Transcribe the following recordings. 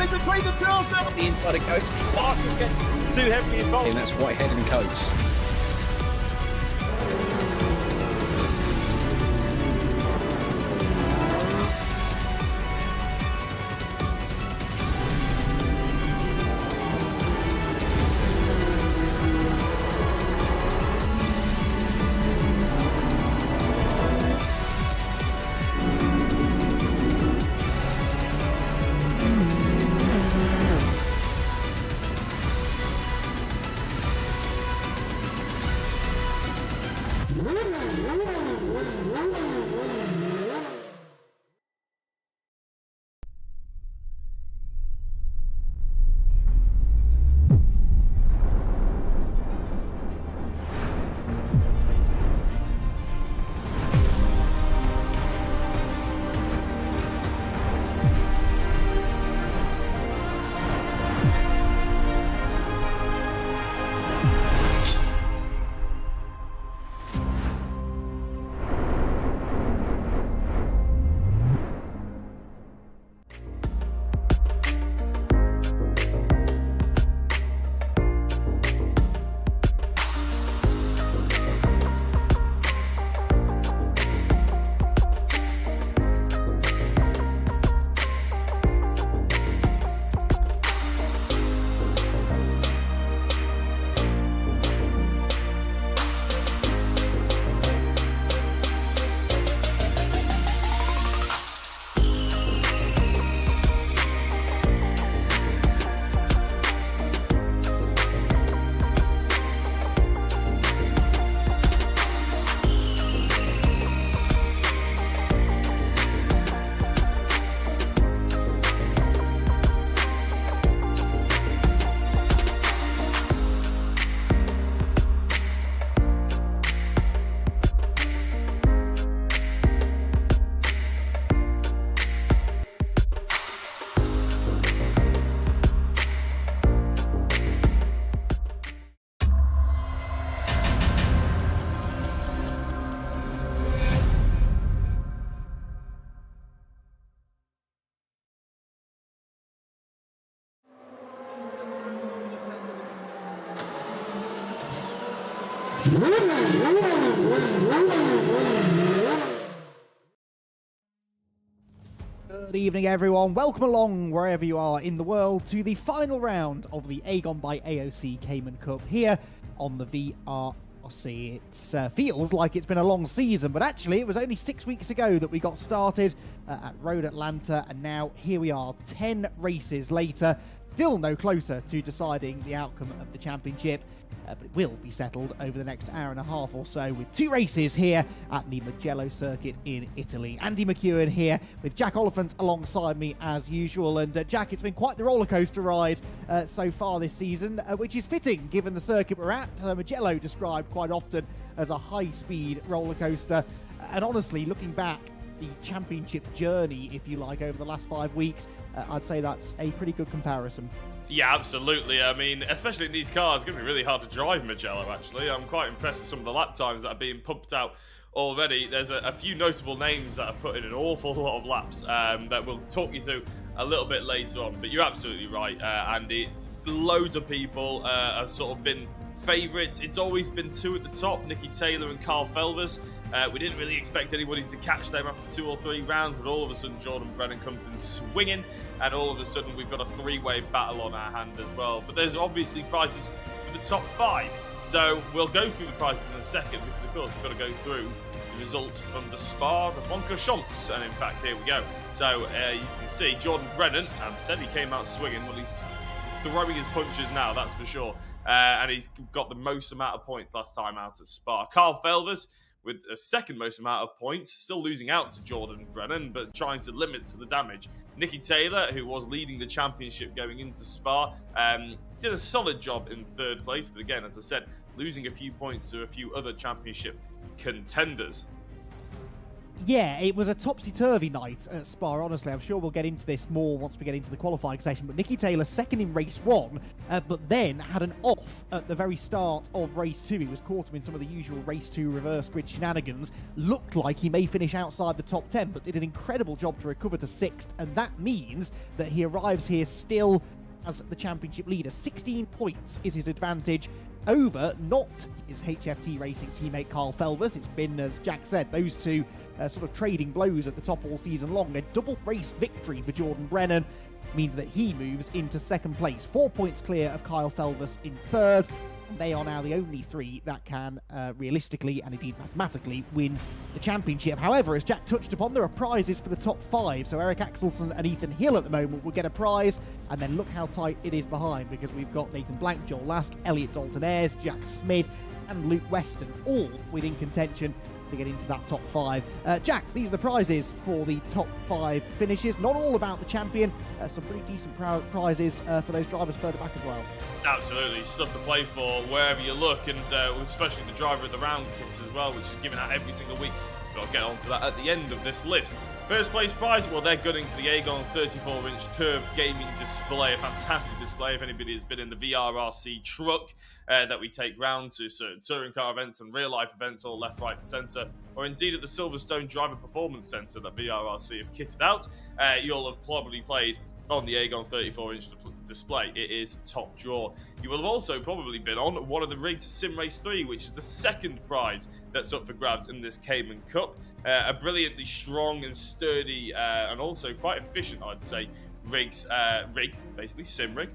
Between the two of them. The inside of Coates. Barker gets too heavily involved. And that's Whitehead and Coates. Good evening, everyone. Welcome along, wherever you are in the world, to the final round of the Agon by AOC Cayman Cup here on the VRRC. It feels like it's been a long season, but actually it was only 6 weeks ago that we got started at Road Atlanta, and now here we are 10 races later, still no closer to deciding the outcome of the championship. But it will be settled over the next hour and a half or so with 2 races here at the Mugello circuit in Italy. Andy McEwen here with Jack Oliphant alongside me as usual. And Jack, it's been quite the rollercoaster ride so far this season, which is fitting given the circuit we're at. Mugello described quite often as a high-speed rollercoaster. And honestly, looking back, the championship journey, if you like, over the last 5 weeks, I'd say that's a pretty good comparison. Yeah, absolutely. I mean, especially in these cars, it's going to be really hard to drive Mugello, actually. I'm quite impressed with some of the lap times that are being pumped out already. There's a few notable names that have put in an awful lot of laps that we'll talk you through a little bit later on. But you're absolutely right, Andy. Loads of people have sort of been favourites. It's always been 2 at the top, Nicky Taylor and Carl Felvers. We didn't really expect anybody to catch them after 2 or 3 rounds, but all of a sudden Jordan Brennan comes in swinging, and all of a sudden we've got a 3-way battle on our hand as well. But there's obviously prizes for the top 5, so we'll go through the prizes in a second, because of course we've got to go through the results from the Spa, the Francorchamps, and in fact here we go. So you can see Jordan Brennan said he came out swinging. Well, he's throwing his punches now, that's for sure, and he's got the most amount of points last time out at Spa. Carl Felvers with a second most amount of points, still losing out to Jordan Brennan, but trying to limit to the damage. Nicky Taylor, who was leading the championship going into Spa, did a solid job in 3rd place, but again, as I said, losing a few points to a few other championship contenders. Yeah, it was a topsy-turvy night at Spa, honestly. I'm sure we'll get into this more once we get into the qualifying session. But Nicky Taylor second in race 1, but then had an off at the very start of race 2. He was caught up in some of the usual race 2 reverse grid shenanigans. Looked like he may finish outside the top 10, but did an incredible job to recover to 6th. And that means that he arrives here still as the championship leader. 16 points is his advantage over not his HFT Racing teammate Kyle Felvers. It's been, as Jack said, those two sort of trading blows at the top all season long. A double race victory for Jordan Brennan means that he moves into 2nd place, 4 points clear of Kyle Felvers in 3rd. They are now the only 3 that can realistically and indeed mathematically win the championship. However, as Jack touched upon, there are prizes for the top 5. So Eric Axelson and Ethan Hill at the moment will get a prize. And then look how tight it is behind, because we've got Nathan Blank, Joel Lask, Elliot Dalton-Ayres, Jack Smith and Luke Weston, all within contention to get into that top 5. Jack, these are the prizes for the top 5 finishes. Not all about the champion. Some pretty decent prizes for those drivers further back as well. Absolutely, stuff to play for wherever you look, and especially the driver of the round kits as well, which is given out every single week. Got to get onto that at the end of this list. First place prize, well, they're gunning for the Agon 34-inch curved gaming display, a fantastic display. If anybody has been in the VRRC truck that we take round to certain touring car events and real-life events, all left, right and centre, or indeed at the Silverstone Driver Performance Centre that VRRC have kitted out, you'll have probably played on the Agon 34-inch display. It is top draw. You will have also probably been on one of the rigs SimRace 3, which is the 2nd prize that's up for grabs in this Cayman Cup. A brilliantly strong and sturdy and also quite efficient, I'd say, rig, basically, sim rig.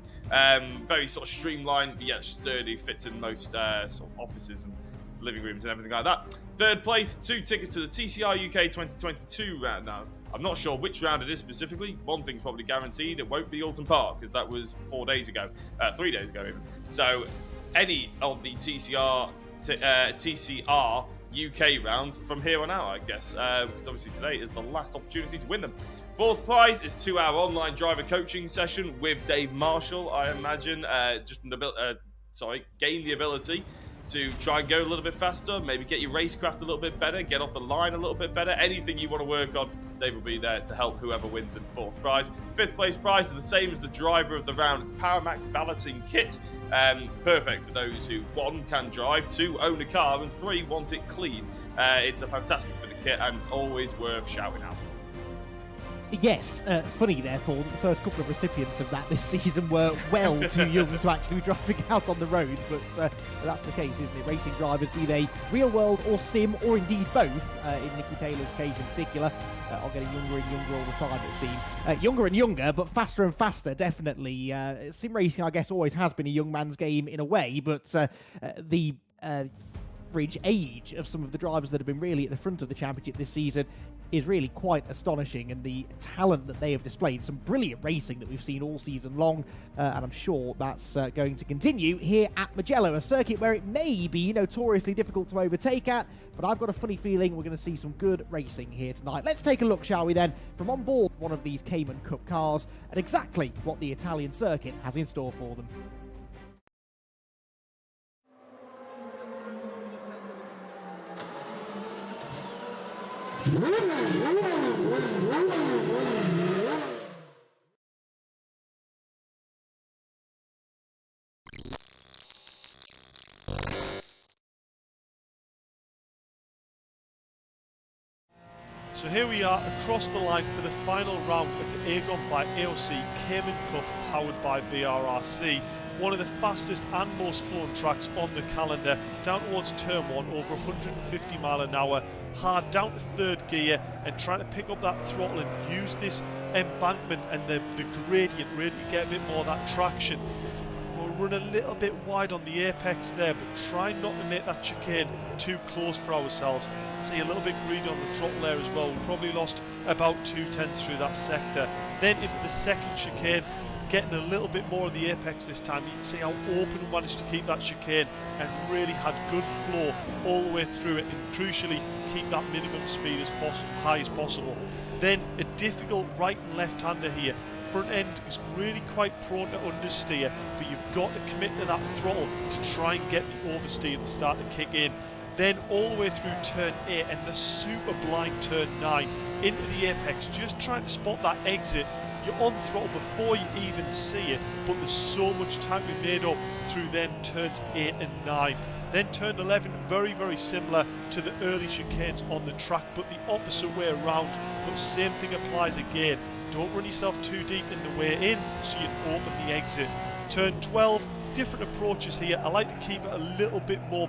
Very sort of streamlined, but yet sturdy, fits in most sort of offices and living rooms and everything like that. 3rd place, 2 tickets to the TCR UK 2022 round now. I'm not sure which round it is specifically. One thing's probably guaranteed, it won't be Alton Park, because that was 4 days ago, 3 days ago even. So any of the TCR UK rounds from here on out, I guess, because obviously today is the last opportunity to win them. 4th prize is 2-hour online driver coaching session with Dave Marshall, I imagine. Gain the ability to try and go a little bit faster, maybe get your racecraft a little bit better, get off the line a little bit better. Anything you want to work on, Dave will be there to help whoever wins in 4th prize. 5th place prize is the same as the driver of the round. It's PowerMax Valeting kit. Perfect for those who, 1, can drive, 2, own a car, and 3, want it clean. It's a fantastic bit of kit, and it's always worth shouting out. Yes, funny therefore that the first couple of recipients of that this season were well too young to actually be driving out on the roads, but that's the case, isn't it? Racing drivers, be they real world or sim, or indeed both, in Nicky Taylor's case in particular, are getting younger and younger all the time, it seems. Younger and younger, but faster and faster, definitely. Sim racing, I guess, always has been a young man's game in a way, but the average age of some of the drivers that have been really at the front of the championship this season is really quite astonishing, and the talent that they have displayed, some brilliant racing that we've seen all season long, and I'm sure that's going to continue here at Mugello, a circuit where it may be notoriously difficult to overtake at, but I've got a funny feeling we're going to see some good racing here tonight. Let's take a look, shall we then, from on board one of these Cayman Cup cars at exactly what the Italian circuit has in store for them. So here we are across the line for the final round of the Agon by AOC Cayman Cup powered by VRRC. One of the fastest and most flown tracks on the calendar, down towards turn 1, over 150 mile an hour, hard down to 3rd gear and trying to pick up that throttle and use this embankment and the gradient really to get a bit more of that traction. We'll run a little bit wide on the apex there, but try not to make that chicane too close for ourselves. See a little bit greedy on the throttle there as well. We probably lost about 2/10 through that sector. Then into the 2nd chicane, getting a little bit more of the apex this time. You can see how open we managed to keep that chicane and really had good flow all the way through it, and crucially keep that minimum speed as high as possible. Then a difficult right and left hander here. Front end is really quite prone to understeer, but you've got to commit to that throttle to try and get the oversteer to start to kick in. then all the way through turn 8 and the super blind turn 9 into the apex, just trying to spot that exit. You're on throttle before you even see it, but there's so much time to be made up through then turns 8 and 9. Then turn 11, very, very similar to the early chicanes on the track, but the opposite way around. The same thing applies again. Don't run yourself too deep in the way in, so you can open the exit. Turn 12, different approaches here. I like to keep it a little bit more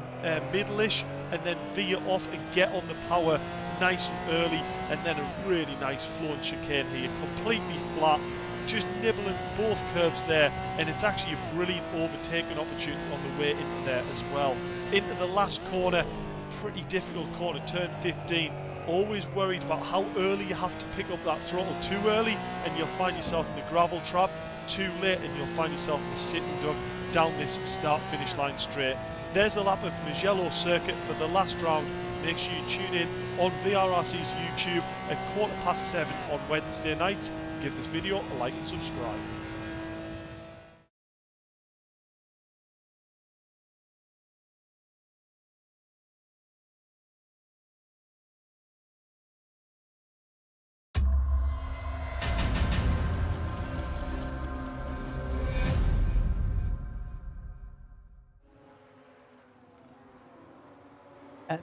middle-ish, and then veer off and get on the power nice and early, and then a really nice flowing chicane here, completely flat, just nibbling both curves there, and it's actually a brilliant overtaking opportunity on the way into there as well. Into the last corner, pretty difficult corner, turn 15. Always worried about how early you have to pick up that throttle. Too early and you'll find yourself in the gravel trap, too late and you'll find yourself in the sitting duck down this start finish line straight. There's a lap of Mugello circuit for the last round. Make sure you tune in on VRRC's YouTube at 7:15 on Wednesday night. Give this video a like and subscribe.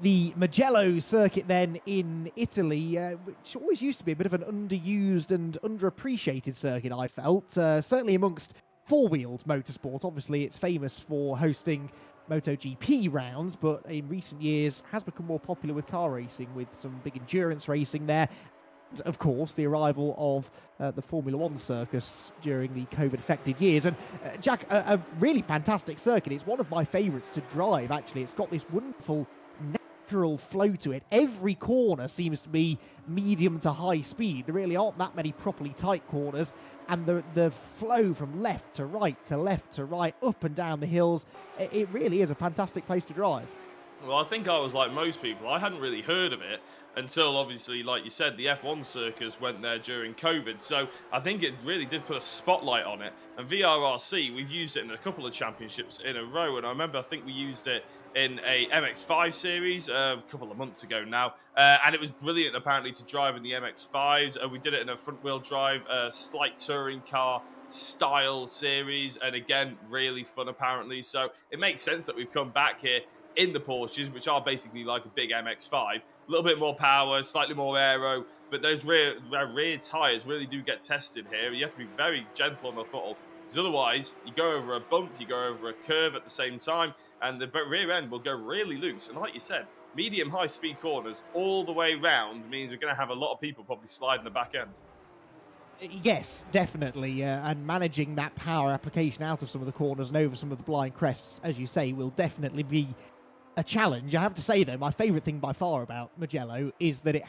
The Mugello circuit then in Italy, which always used to be a bit of an underused and underappreciated circuit, I felt, certainly amongst four-wheeled motorsport. Obviously, it's famous for hosting MotoGP rounds, but in recent years has become more popular with car racing, with some big endurance racing there. And, of course, the arrival of the Formula One circus during the COVID-affected years. And, Jack, a really fantastic circuit. It's one of my favourites to drive, actually. It's got this wonderful natural flow to it. Every corner seems to be medium to high speed. There really aren't that many properly tight corners, and the flow from left to right to left to right, up and down the hills, it really is a fantastic place to drive. Well, I think I was like most people. I hadn't really heard of it until, obviously, like you said, the F1 circus went there during COVID. So I think it really did put a spotlight on it. And VRRC, we've used it in a couple of championships in a row. And I think we used it in a MX-5 series a couple of months ago now. And it was brilliant, apparently, to drive in the MX-5s. We did it in a front-wheel drive, slight touring car style series. And again, really fun, apparently. So it makes sense that we've come back here in the Porsches, which are basically like a big MX-5. A little bit more power, slightly more aero, but those rear tyres really do get tested here. You have to be very gentle on the throttle, because otherwise you go over a bump, you go over a curve at the same time, and the rear end will go really loose. And like you said, medium high speed corners all the way round means we're going to have a lot of people probably sliding the back end. Yes, definitely, and managing that power application out of some of the corners and over some of the blind crests, as you say, will definitely be a challenge. I have to say, though, my favourite thing by far about Mugello is that it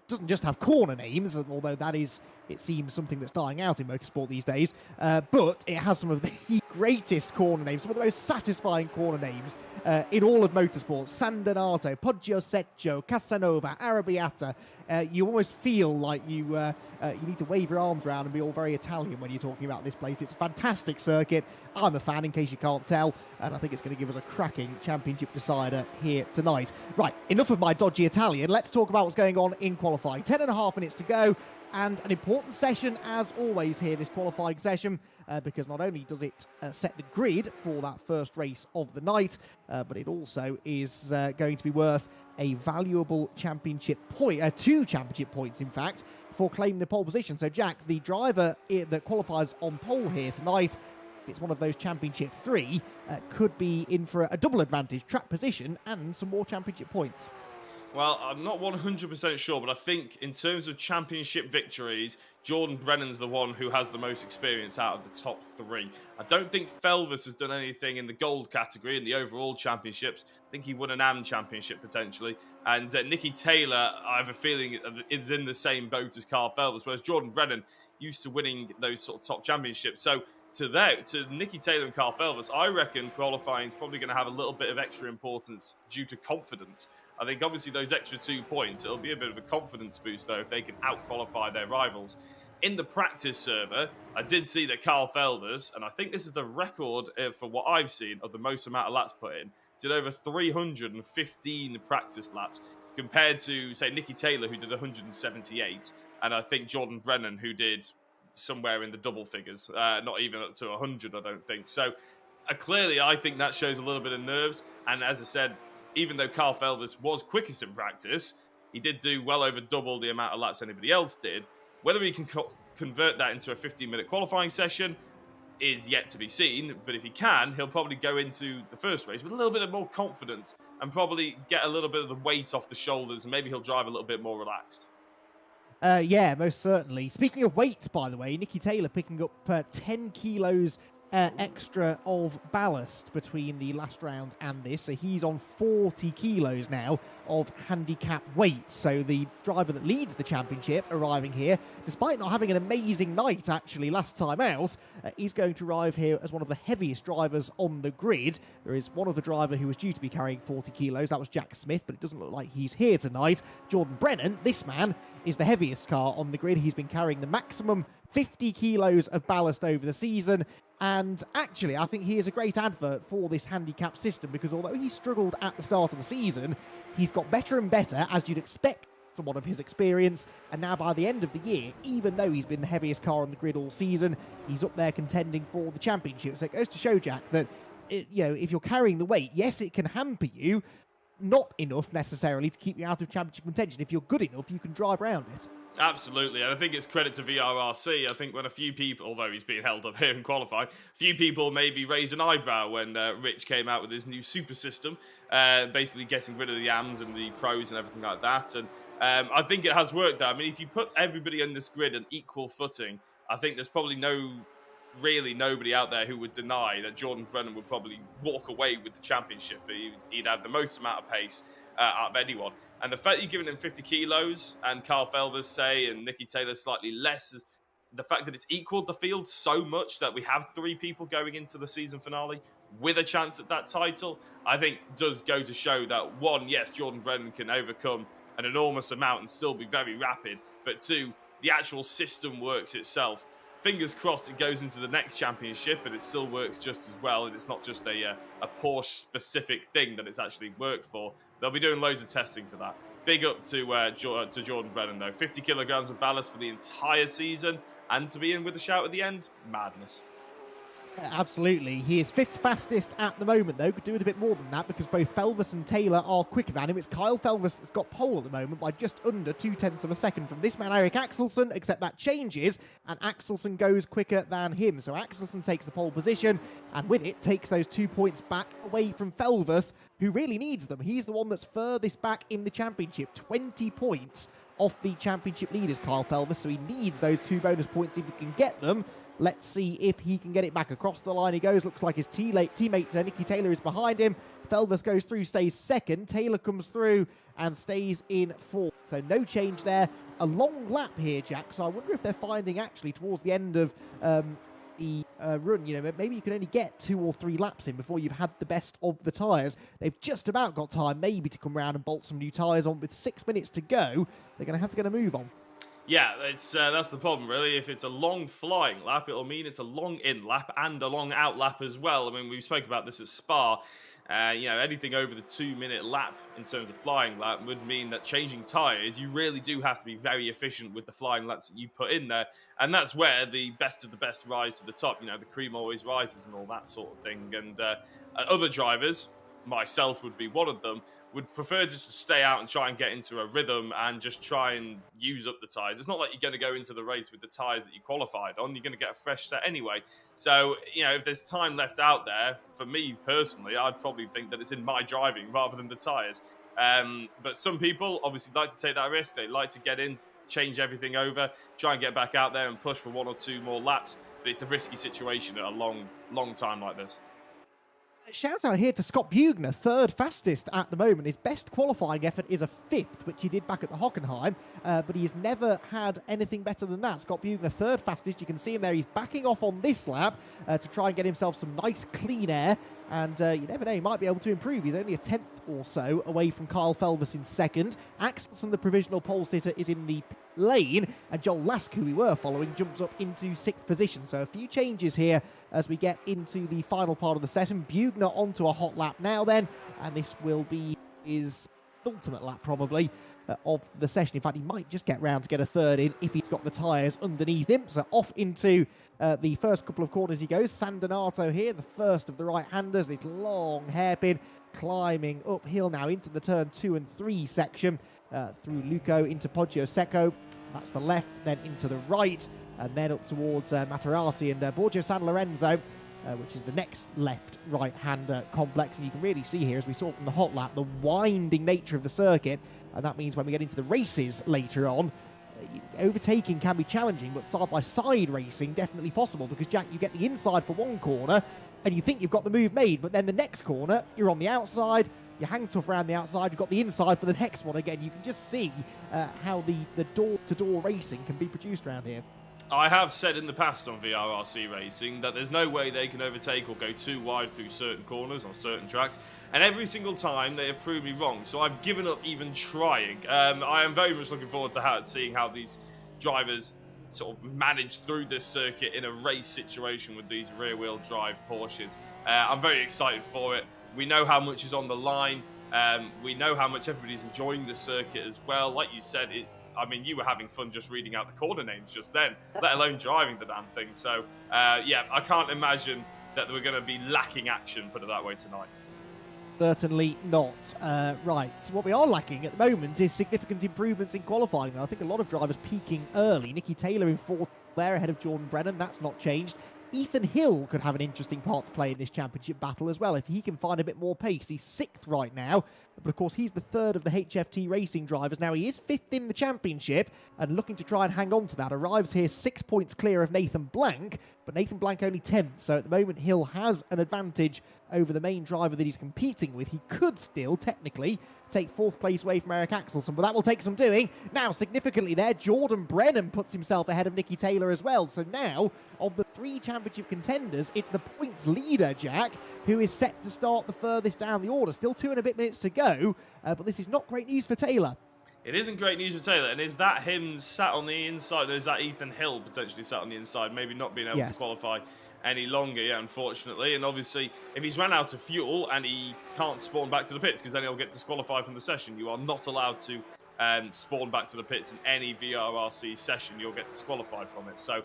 doesn't just have corner names, although that is, it seems, something that's dying out in motorsport these days, but it has some of the greatest corner names, some of the most satisfying corner names in all of motorsport. San Donato, Poggio Secco, Casanova, Arrabbiata. You almost feel like you need to wave your arms around and be all very Italian when you're talking about this place. It's a fantastic circuit. I'm a fan, in case you can't tell, and I think it's going to give us a cracking championship decider here tonight. Right, enough of my dodgy Italian. Let's talk about what's going on in qualifying. 10.5 minutes to go, and an important session, as always, here, this qualifying session, because not only does it set the grid for that first race of the night, but it also is going to be worth a valuable championship point, 2 championship points, in fact, for claiming the pole position. So, Jack, the driver that qualifies on pole here tonight, if it's one of those championship 3, could be in for a double advantage, track position and some more championship points. Well, I'm not 100% sure, but I think in terms of championship victories, Jordan Brennan's the one who has the most experience out of the top 3. I don't think Felvis has done anything in the gold category in the overall championships. I think he won an AM championship potentially. And Nicky Taylor, I have a feeling, is in the same boat as Carl Felvis, whereas Jordan Brennan used to winning those sort of top championships. So to Nicky Taylor and Carl Felvis, I reckon qualifying is probably going to have a little bit of extra importance due to confidence. I think obviously those extra 2 points, it'll be a bit of a confidence boost though if they can out-qualify their rivals in the practice server, I did see that Carl Felvers, and I think this is the record for what I've seen of the most amount of laps put in, did over 315 practice laps, compared to, say, Nicky Taylor, who did 178, and I think Jordan Brennan, who did somewhere in the double figures, not even up to 100, I don't think. So clearly, I think that shows a little bit of nerves, and as I said, even though Carl Felvers was quickest in practice, he did do well over double the amount of laps anybody else did. Whether he can convert that into a 15-minute qualifying session is yet to be seen, but if he can, he'll probably go into the first race with a little bit of more confidence and probably get a little bit of the weight off the shoulders, and maybe he'll drive a little bit more relaxed. Yeah, most certainly. Speaking of weight, by the way, Nicky Taylor picking up 10 kilos extra of ballast between the last round and this, so he's on 40 kilos now of handicap weight. So the driver that leads the championship arriving here, despite not having an amazing night actually last time out, he's going to arrive here as one of the heaviest drivers on the grid. There is one other driver who was due to be carrying 40 kilos, that was Jack Smith, but it doesn't look like he's here tonight. Jordan Brennan, this man, is the heaviest car on the grid. He's been carrying the maximum 50 kilos of ballast over the season. And actually, I think he is a great advert for this handicap system, because although he struggled at the start of the season, he's got better and better, as you'd expect someone of his experience. And now by the end of the year, even though he's been the heaviest car on the grid all season, he's up there contending for the championship. So it goes to show, Jack, that if you're carrying the weight, yes, it can hamper you, not enough necessarily to keep you out of championship contention. If you're good enough, you can drive around it. Absolutely, and I think it's credit to VRRC. I think when a few people, although he's being held up here in qualifying, a few people maybe raised an eyebrow when Rich came out with his new super system, basically getting rid of the AMs and the pros and everything like that. And I think it has worked there. I mean, if you put everybody on this grid on equal footing, I think there's probably nobody out there who would deny that Jordan Brennan would probably walk away with the championship. He'd have the most amount of pace out of anyone. And the fact you're giving him 50 kilos and Carl Felvers, say, and Nicky Taylor slightly less, is the fact that it's equaled the field so much that we have 3 people going into the season finale with a chance at that title, I think does go to show that, one, yes, Jordan Brennan can overcome an enormous amount and still be very rapid, but 2, the actual system works itself. Fingers crossed it goes into the next championship and it still works just as well, and it's not just a Porsche-specific thing that it's actually worked for. They'll be doing loads of testing for that. Big up to Jordan Brennan, though. 50 kilograms of ballast for the entire season, and to be in with a shout at the end, madness. Absolutely. He is 5th fastest at the moment, though. Could do with a bit more than that, because both Felvers and Taylor are quicker than him. It's Kyle Felvers that's got pole at the moment by just under 0.2 of a second from this man, Eric Axelsen, except that changes, and Axelsen goes quicker than him. So Axelsen takes the pole position, and with it takes those 2 points back away from Felvers, who really needs them. He's the one that's furthest back in the championship. 20 points off the championship leaders, Kyle Felvers, so he needs those 2 bonus points if he can get them. Let's see if he can get it back. Across the line he goes. Looks like his teammate Nicky Taylor is behind him. Felvers goes through, stays 2nd. Taylor comes through and stays in 4th. So no change there. A long lap here, Jack. So I wonder if they're finding actually towards the end of the run, maybe you can only get 2 or 3 laps in before you've had the best of the tyres. They've just about got time maybe to come round and bolt some new tyres on with 6 minutes to go. They're going to have to get a move on. Yeah, that's the problem, really. If it's a long flying lap, it'll mean it's a long in lap and a long out lap as well. I mean, we spoke about this at Spa. Anything over the 2-minute lap in terms of flying lap would mean that changing tyres, you really do have to be very efficient with the flying laps that you put in there. And that's where the best of the best rise to the top. The cream always rises and all that sort of thing. And other drivers, myself would be one of them, would prefer just to stay out and try and get into a rhythm and just try and use up the tyres. It's not like you're going to go into the race with the tyres that you qualified on. You're going to get a fresh set anyway. So, if there's time left out there, for me personally, I'd probably think that it's in my driving rather than the tyres. But some people obviously like to take that risk. They like to get in, change everything over, try and get back out there and push for 1 or 2 more laps. But it's a risky situation at a long time like this. Shouts out here to Scott Bugner, 3rd fastest at the moment. His best qualifying effort is a 5th, which he did back at the Hockenheim, but he's never had anything better than that. Scott Bugner, 3rd fastest. You can see him there. He's backing off on this lap to try and get himself some nice clean air, and you never know, he might be able to improve. He's only a 10th or so away from Kyle Felvers in 2nd. Axelsen, the provisional pole sitter, is in the lane, and Joel Lask, who we were following, jumps up into 6th position. So a few changes here as we get into the final part of the session. Bugner onto a hot lap now then, and this will be his ultimate lap probably of the session. In fact, he might just get round to get a third in if he's got the tyres underneath him. So off into the first couple of corners he goes. San Donato here, the first of the right-handers. This long hairpin climbing uphill now into the turn 2 and 3 section through Luco into Poggio Secco. That's the left, then into the right, and then up towards Materassi and Borgio San Lorenzo, which is the next left right-hander complex. And you can really see here, as we saw from the hot lap, the winding nature of the circuit. And that means when we get into the races later on, overtaking can be challenging, but side-by-side racing definitely possible, because, Jack, you get the inside for one corner and you think you've got the move made, but then the next corner, you're on the outside, you hang tough around the outside, you've got the inside for the next one again. You can just see how the door-to-door racing can be produced around here. I have said in the past on VRRC Racing that there's no way they can overtake or go too wide through certain corners on certain tracks, and every single time they have proved me wrong, so I've given up even trying. I am very much looking forward to seeing how these drivers sort of manage through this circuit in a race situation with these rear-wheel drive Porsches. I'm very excited for it. We know how much is on the line. We know how much everybody's enjoying the circuit as well. Like you said, I mean, you were having fun just reading out the corner names just then, let alone driving the damn thing. So, yeah, I can't imagine that we're going to be lacking action, put it that way, tonight. Certainly not. Right, so what we are lacking at the moment is significant improvements in qualifying. I think a lot of drivers peaking early. Nicky Taylor in 4th there ahead of Jordan Brennan. That's not changed. Ethan Hill could have an interesting part to play in this championship battle as well if he can find a bit more pace. He's 6th right now, but of course he's the 3rd of the HFT racing drivers. Now he is 5th in the championship and looking to try and hang on to that. Arrives here 6 points clear of Nathan Blank, but Nathan Blank only 10th. So at the moment Hill has an advantage over the main driver that he's competing with. He could still technically take 4th place away from Eric Axelson, but that will take some doing. Now, significantly there, Jordan Brennan puts himself ahead of Nicky Taylor as well. So now, of the 3 championship contenders, it's the points leader, Jack, who is set to start the furthest down the order. Still 2 and a bit minutes to go, but this is not great news for Taylor. It isn't great news for Taylor, and is that him sat on the inside, or is that Ethan Hill potentially sat on the inside, maybe not being able to qualify any longer, yeah, unfortunately. And obviously, if he's run out of fuel and he can't spawn back to the pits, because then he'll get disqualified from the session. You are not allowed to spawn back to the pits in any VRRC session. You'll get disqualified from it. So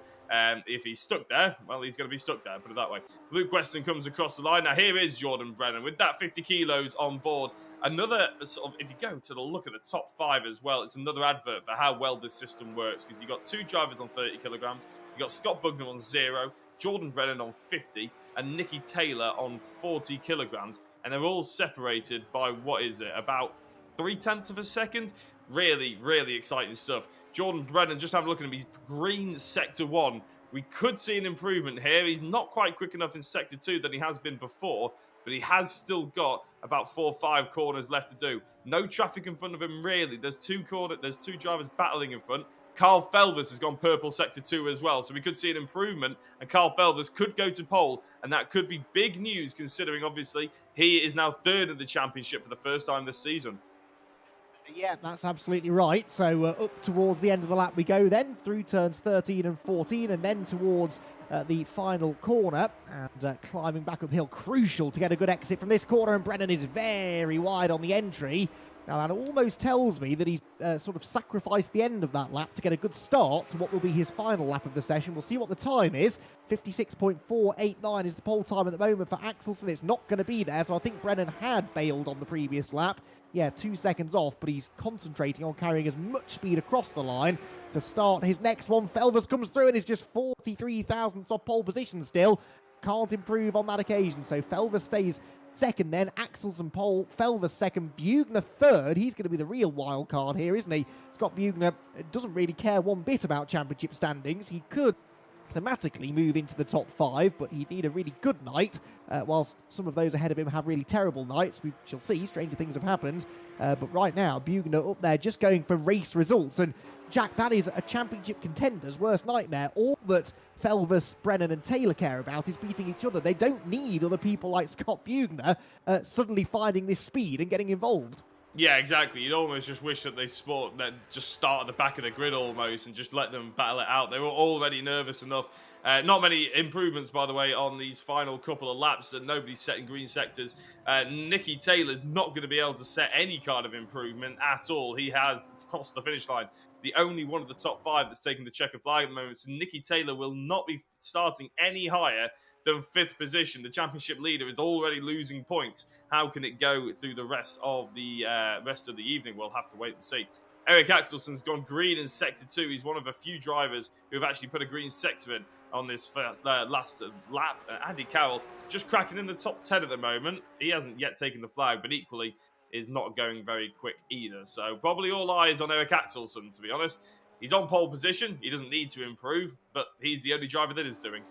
if he's stuck there, well, he's going to be stuck there, put it that way. Luke Weston comes across the line. Now, here is Jordan Brennan with that 50 kilos on board. Another sort of, if you go to the look at the top 5 as well, it's another advert for how well this system works, because you've got 2 drivers on 30 kilograms. You've got Scott Bugner on 0, Jordan Brennan on 50, and Nicky Taylor on 40 kilograms. And they're all separated by, what is it, about 0.3 of a second? Really, really exciting stuff. Jordan Brennan, just have a look at him. He's green Sector 1. We could see an improvement here. He's not quite quick enough in Sector 2 than he has been before, but he has still got about 4 or 5 corners left to do. No traffic in front of him, really. There's 2 drivers battling in front. Carl Felvers has gone purple Sector 2 as well, so we could see an improvement, and Carl Felvers could go to pole, and that could be big news, considering, obviously, he is now 3rd in the championship for the first time this season. Yeah, that's absolutely right. So up towards the end of the lap we go then, through turns 13 and 14, and then towards the final corner, and climbing back uphill. Crucial to get a good exit from this corner, and Brennan is very wide on the entry. Now, that almost tells me that he's sort of sacrificed the end of that lap to get a good start to what will be his final lap of the session. We'll see what the time is. 56.489 is the pole time at the moment for Axelson. It's not going to be there, so I think Brennan had bailed on the previous lap. Yeah, 2 seconds off, but he's concentrating on carrying as much speed across the line to start his next one. Felvers comes through and is just 43 thousandths off pole position still. Can't improve on that occasion, so Felvers stays second then. Axelson pole, Felvers second, Bugner third. He's going to be the real wild card here, isn't he? Scott Bugner doesn't really care one bit about championship standings. He could thematically move into the top 5, but he'd need a really good night, whilst some of those ahead of him have really terrible nights. We shall see. Stranger things have happened. But right now, Bugner up there just going for race results. And Jack, that is a championship contender's worst nightmare. All that Felvers, Brennan and Taylor care about is beating each other. They don't need other people like Scott Bugner suddenly finding this speed and getting involved. Yeah, exactly. You'd almost just wish that they just start at the back of the grid almost and just let them battle it out. They were already nervous enough. Not many improvements, by the way, on these final couple of laps, and nobody's setting green sectors. Nicky Taylor's not going to be able to set any kind of improvement at all. He has crossed the finish line. The only one of the top 5 that's taken the checkered flag at the moment. So Nicky Taylor will not be starting any higher than 5th position. The championship leader is already losing points. How can it go through the rest of the evening? We'll have to wait and see. Eric Axelson's gone green in Sector 2. He's one of a few drivers who have actually put a green sector in on this last lap. Andy Carroll just cracking in the top 10 at the moment. He hasn't yet taken the flag, but equally is not going very quick either. So probably all eyes on Eric Axelson, to be honest. He's on pole position. He doesn't need to improve, but he's the only driver that is doing.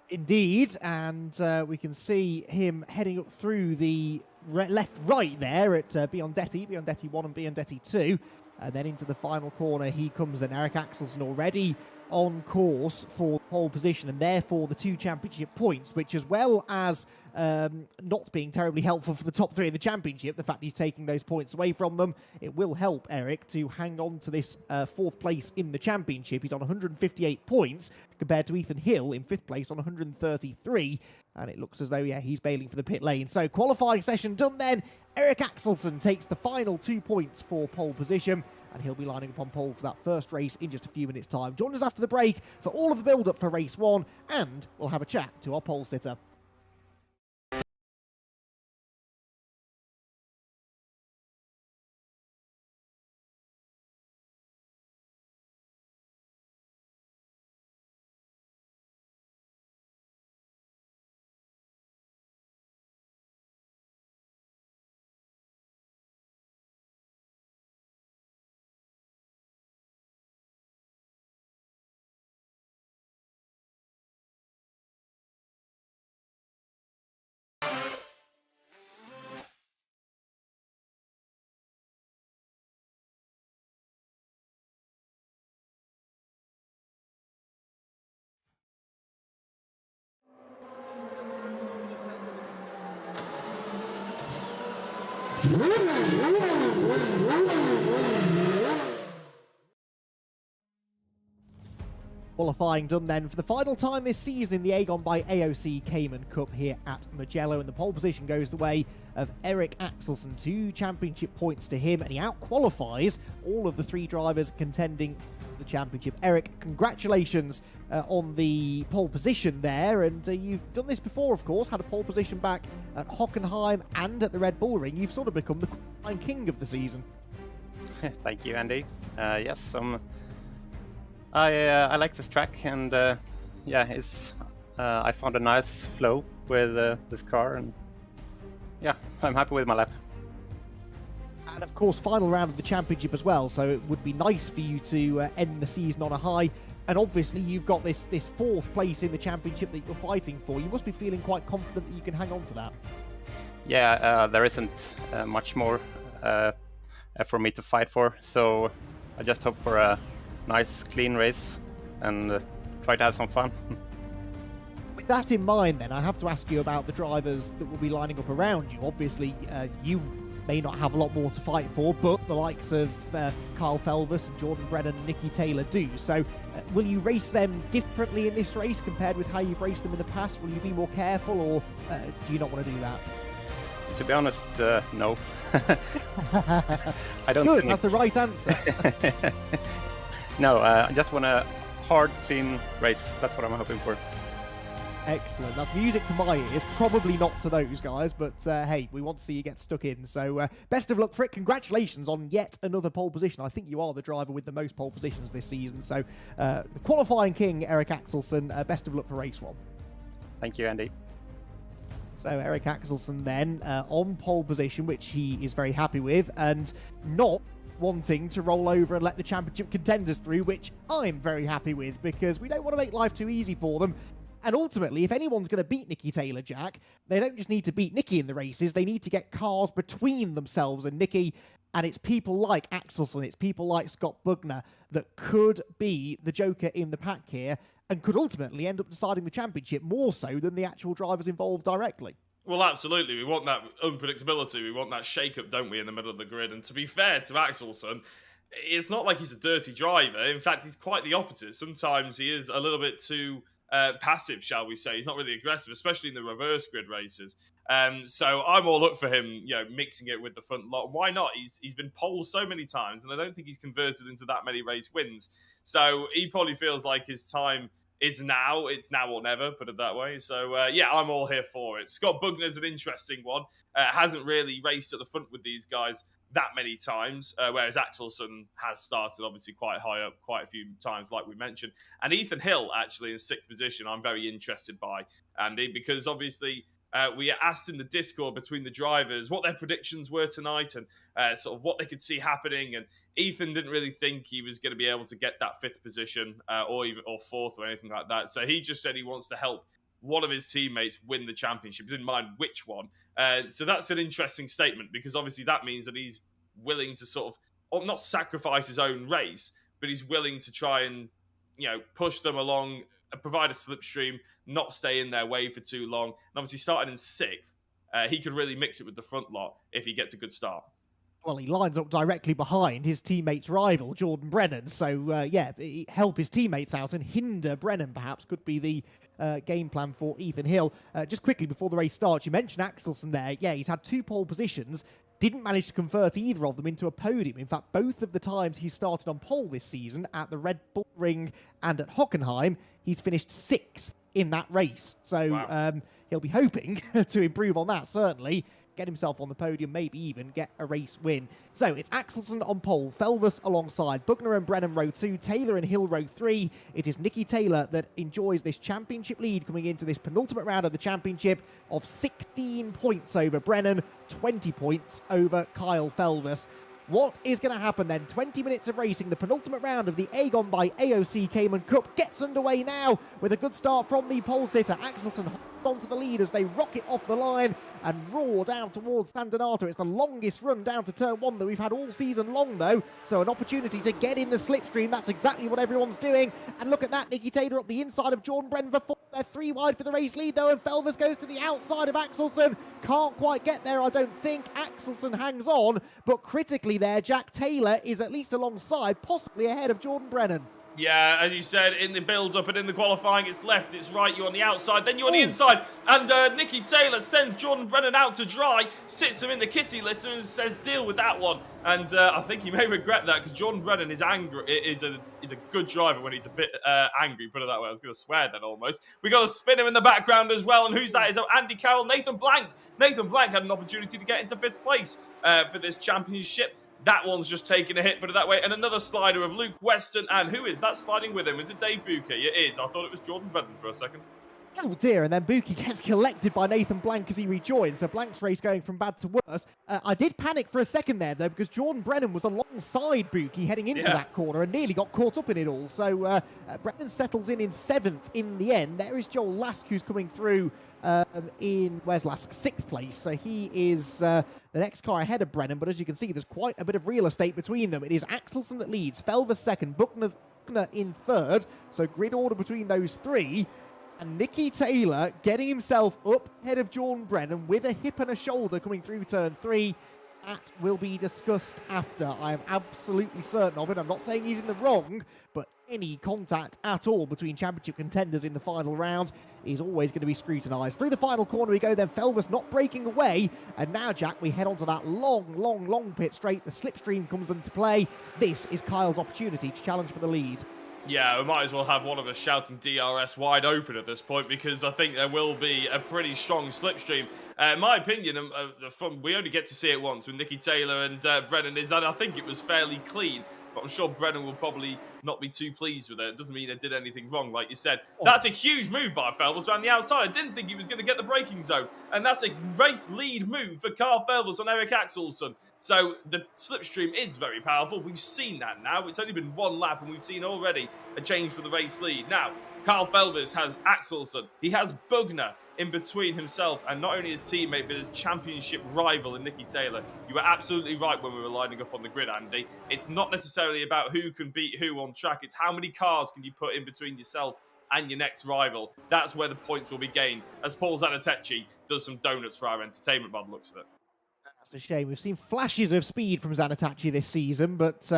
Indeed, and we can see him heading up through the left-right there at Biondetti 1 and Biondetti 2. And then into the final corner he comes, and Eric Axelson already on course for pole position and therefore the 2 championship points, which, as well as not being terribly helpful for the top 3 of the championship, the fact he's taking those points away from them, it will help Eric to hang on to this 4th place in the championship. He's on 158 points compared to Ethan Hill in 5th place on 133, and it looks as though, yeah, he's bailing for the pit lane. So qualifying session done then. Eric Axelson takes the final 2 points for pole position, and he'll be lining up on pole for that first race in just a few minutes' time. Join us after the break for all of the build-up for race 1, and we'll have a chat to our pole sitter. Qualifying done then for the final time this season in the Agon by AOC Cayman Cup here at Mugello, and the pole position goes the way of Eric Axelson. 2 championship points to him, and he out-qualifies all of the 3 drivers contending for the championship. Eric, congratulations on the pole position there, and you've done this before, of course, had a pole position back at Hockenheim and at the Red Bull Ring. You've sort of become the qualifying king of the season. Thank you, Andy. Yes, I like this track, and yeah, it's I found a nice flow with this car, and yeah, I'm happy with my lap. And of course, final round of the championship as well, so it would be nice for you to end the season on a high. And obviously, you've got this 4th place in the championship that you're fighting for. You must be feeling quite confident that you can hang on to that. Yeah, there isn't much more for me to fight for, so I just hope for a nice, clean race and try to have some fun. With that in mind, then, I have to ask you about the drivers that will be lining up around you. Obviously, you may not have a lot more to fight for, but the likes of Kyle Felvis and Jordan Brennan and Nicky Taylor do. So will you race them differently in this race compared with how you've raced them in the past? Will you be more careful, or do you not want to do that? To be honest, no. I don't. Good, that's the right answer. No, I just want a hard, clean race. That's what I'm hoping for. Excellent. That's music to my ears. Probably not to those guys, but hey, we want to see you get stuck in. So best of luck for it. Congratulations on yet another pole position. I think you are the driver with the most pole positions this season. So the qualifying king, Eric Axelson, best of luck for race 1. Thank you, Andy. So Eric Axelson then on pole position, which he is very happy with, and not wanting to roll over and let the championship contenders through, which I'm very happy with, because we don't want to make life too easy for them. And ultimately, if anyone's going to beat Nicky Taylor, Jack, they don't just need to beat Nicky in the races, they need to get cars between themselves and Nicky, and it's people like Axelson, it's people like Scott Bugner that could be the joker in the pack here, and could ultimately end up deciding the championship more so than the actual drivers involved directly. Well, absolutely. We want that unpredictability. We want that shake-up, don't we, in the middle of the grid? And to be fair to Axelson, it's not like he's a dirty driver. In fact, he's quite the opposite. Sometimes he is a little bit too passive, shall we say. He's not really aggressive, especially in the reverse grid races. So I'm all up for him, mixing it with the front lot. Why not? He's been poled so many times, and I don't think he's converted into that many race wins. So he probably feels like his time is now. It's now or never, put it that way. So, I'm all here for it. Scott Bugner's an interesting one. Hasn't really raced at the front with these guys that many times, whereas Axelson has started obviously quite high up quite a few times, like we mentioned. And Ethan Hill, actually, in 6th position, I'm very interested by, Andy, because obviously we asked in the Discord between the drivers what their predictions were tonight and sort of what they could see happening. And Ethan didn't really think he was going to be able to get that 5th position or 4th or anything like that. So he just said he wants to help one of his teammates win the championship. He didn't mind which one. So that's an interesting statement, because obviously that means that he's willing to sort of not sacrifice his own race, but he's willing to try and push them along, provide a slipstream, not stay in their way for too long. And obviously starting in 6th, he could really mix it with the front lot if he gets a good start. Well, he lines up directly behind his teammate's rival, Jordan Brennan. So, help his teammates out and hinder Brennan, perhaps, could be the game plan for Ethan Hill. Just quickly, before the race starts, you mentioned Axelson there. Yeah, he's had 2 pole positions. Didn't manage to convert either of them into a podium. In fact, both of the times he started on pole this season, at the Red Bull Ring and at Hockenheim, he's finished 6th in that race. So wow. He'll be hoping to improve on that, certainly. Get himself on the podium, maybe even get a race win. So it's Axelson on pole, Felvus alongside, Bugner and Brennan row 2, Taylor and Hill row 3. It is Nicky Taylor that enjoys this championship lead coming into this penultimate round of the championship of 16 points over Brennan, 20 points over Kyle Felvus. What is going to happen then? 20 minutes of racing, the penultimate round of the Agon by AOC Cayman Cup gets underway now with a good start from the pole sitter. Axelson holds on to the lead as they rocket off the line and roar down towards San Donato. It's the longest run down to turn 1 that we've had all season long, though. So an opportunity to get in the slipstream. That's exactly what everyone's doing. And look at that, Nicky Taylor up the inside of Jordan Brennan for 4. They're 3 wide for the race lead, though, and Felvus goes to the outside of Axelson. Can't quite get there, I don't think. Axelson hangs on, but critically there, Jack Taylor is at least alongside, possibly ahead of Jordan Brennan. Yeah, as you said, in the build-up and in the qualifying, it's left, it's right, you're on the outside, then you're on the inside, and Nicky Taylor sends Jordan Brennan out to dry, sits him in the kitty litter and says, deal with that one. And I think you may regret that, because Jordan Brennan is angry, is a good driver when he's a bit angry, put it that way. I was going to swear then almost. We got a spinner in the background as well, and who's that? Is Andy Carroll, Nathan Blank. Nathan Blank had an opportunity to get into 5th place for this championship. That one's just taking a hit, put it that way. And another slider of Luke Weston. And who is that sliding with him? Is it Dave Bouquet? It is. I thought it was Jordan Brennan for a second. Oh dear, and then Buki gets collected by Nathan Blank as he rejoins, so Blank's race going from bad to worse. I did panic for a second there, though, because Jordan Brennan was alongside Buki heading into that corner and nearly got caught up in it all. So Brennan settles in 7th in the end. There is Joel Lask, who's coming through where's Lask? 6th place. So he is the next car ahead of Brennan, but as you can see, there's quite a bit of real estate between them. It is Axelson that leads, Felvus 2nd, Buckner in 3rd. So grid order between those 3. And Nicky Taylor getting himself up ahead of Jordan Brennan with a hip and a shoulder coming through turn 3. That will be discussed after. I am absolutely certain of it. I'm not saying he's in the wrong, but any contact at all between championship contenders in the final round is always going to be scrutinised. Through the final corner we go then, Felvus not breaking away. And now, Jack, we head onto that long pit straight. The slipstream comes into play. This is Kyle's opportunity to challenge for the lead. Yeah, we might as well have one of us shouting DRS wide open at this point, because I think there will be a pretty strong slipstream. In my opinion, we only get to see it once with Nicky Taylor and Brennan, is that I think it was fairly clean, but I'm sure Brennan will probably not be too pleased with it. It doesn't mean they did anything wrong, like you said. That's a huge move by Felvus around the outside. I didn't think he was going to get the braking zone, and that's a race lead move for Carl Felvus on Eric Axelson. So the slipstream is very powerful. We've seen that now. It's only been 1 lap, and we've seen already a change for the race lead. Now, Carl Felvus has Axelson. He has Bugner in between himself and not only his teammate, but his championship rival in Nicky Taylor. You were absolutely right when we were lining up on the grid, Andy. It's not necessarily about who can beat who on track. It's how many cars can you put in between yourself and your next rival, that's where the points will be gained, as Paul Zanetechi does some donuts for our entertainment by the looks of it. That's a shame. We've seen flashes of speed from Zanetechi this season, but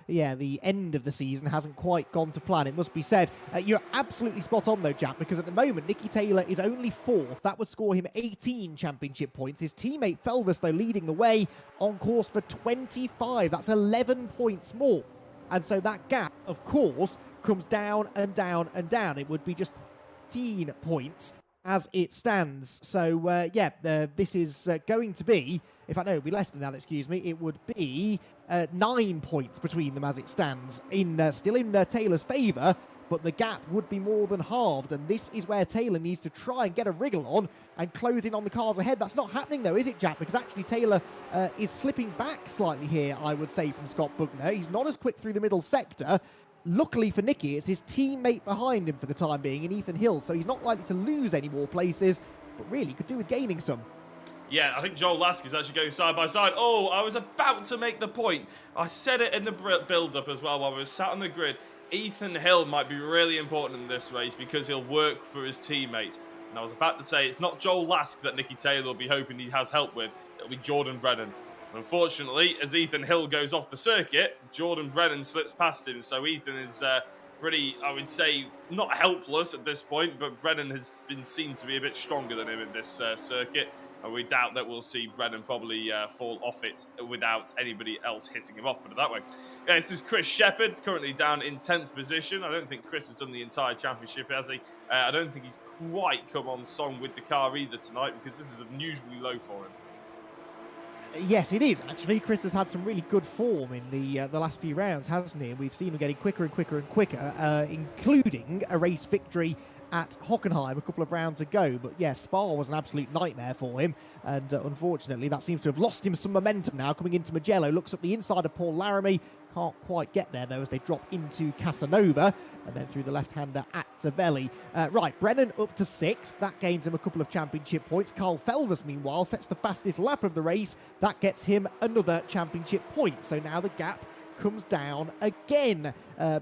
yeah, the end of the season hasn't quite gone to plan, it must be said. You're absolutely spot on, though, Jack, because at the moment, Nicky Taylor is only 4th. That would score him 18 championship points. His teammate Felvis, though, leading the way on course for 25. That's 11 points more. And so that gap, of course, comes down and down and down. It would be just 15 points as it stands. So, yeah, this is going to be, in fact, no, it would be less than that, excuse me. It would be 9 points between them as it stands, still in Taylor's favour, but the gap would be more than halved, and this is where Taylor needs to try and get a wriggle on and close in on the cars ahead. That's not happening, though, is it, Jack? Because actually Taylor is slipping back slightly here, I would say, from Scott Bugner. He's not as quick through the middle sector. Luckily for Nicky, it's his teammate behind him for the time being in Ethan Hill, so he's not likely to lose any more places, but really could do with gaining some. Yeah, I think Joel Lask is actually going side by side. Oh, I was about to make the point. I said it in the build-up as well while we were sat on the grid. Ethan Hill might be really important in this race because he'll work for his teammates. And I was about to say it's not Joel Lask that Nicky Taylor will be hoping he has help with. It'll be Jordan Brennan. Unfortunately, as Ethan Hill goes off the circuit, Jordan Brennan slips past him. So Ethan is pretty, I would say, not helpless at this point, but Brennan has been seen to be a bit stronger than him in this circuit. And we doubt that we'll see Brennan probably fall off it without anybody else hitting him off, put it that way. Yeah, this is Chris Shepherd, currently down in 10th position. I don't think Chris has done the entire championship, has he? I don't think he's quite come on song with the car either tonight, because this is unusually low for him. Yes, it is, actually. Chris has had some really good form in the last few rounds, hasn't he? We've seen him getting quicker and quicker and quicker, including a race victory at Hockenheim a couple of rounds ago. But yeah, Spa was an absolute nightmare for him, and unfortunately that seems to have lost him some momentum now coming into Mugello. Looks up the inside of Paul Laramie, can't quite get there though as they drop into Casanova, and then through the left-hander at Savelli. Right, Brennan up to 6th, that gains him a couple of championship points. Carl Felvis, meanwhile, sets the fastest lap of the race, that gets him another championship point. So now the gap comes down again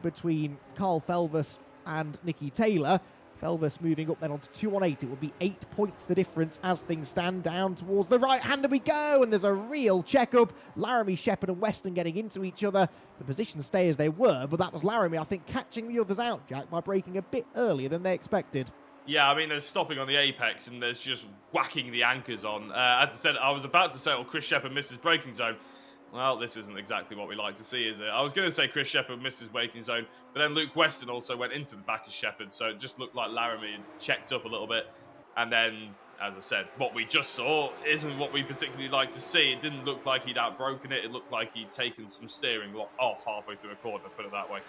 between Carl Felvis and Nicky Taylor. Felvis moving up then onto 2-1-8. It will be 8 points the difference as things stand. Down towards the right-hander we go, and there's a real check-up. Laramie, Shepherd and Weston getting into each other. The positions stay as they were, but that was Laramie, I think, catching the others out, Jack, by braking a bit earlier than they expected. Yeah, I mean, there's stopping on the apex, and there's just whacking the anchors on. As I said, I was about to say, well, Chris Shepherd missed his braking zone. Well, this isn't exactly what we like to see, is it? I was going to say Chris Shepherd missed his braking zone, but then Luke Weston also went into the back of Shepherd, so it just looked like Laramie had checked up a little bit. And then, as I said, what we just saw isn't what we particularly like to see. It didn't look like he'd outbroken it. It looked like he'd taken some steering off halfway through a corner, put it that way.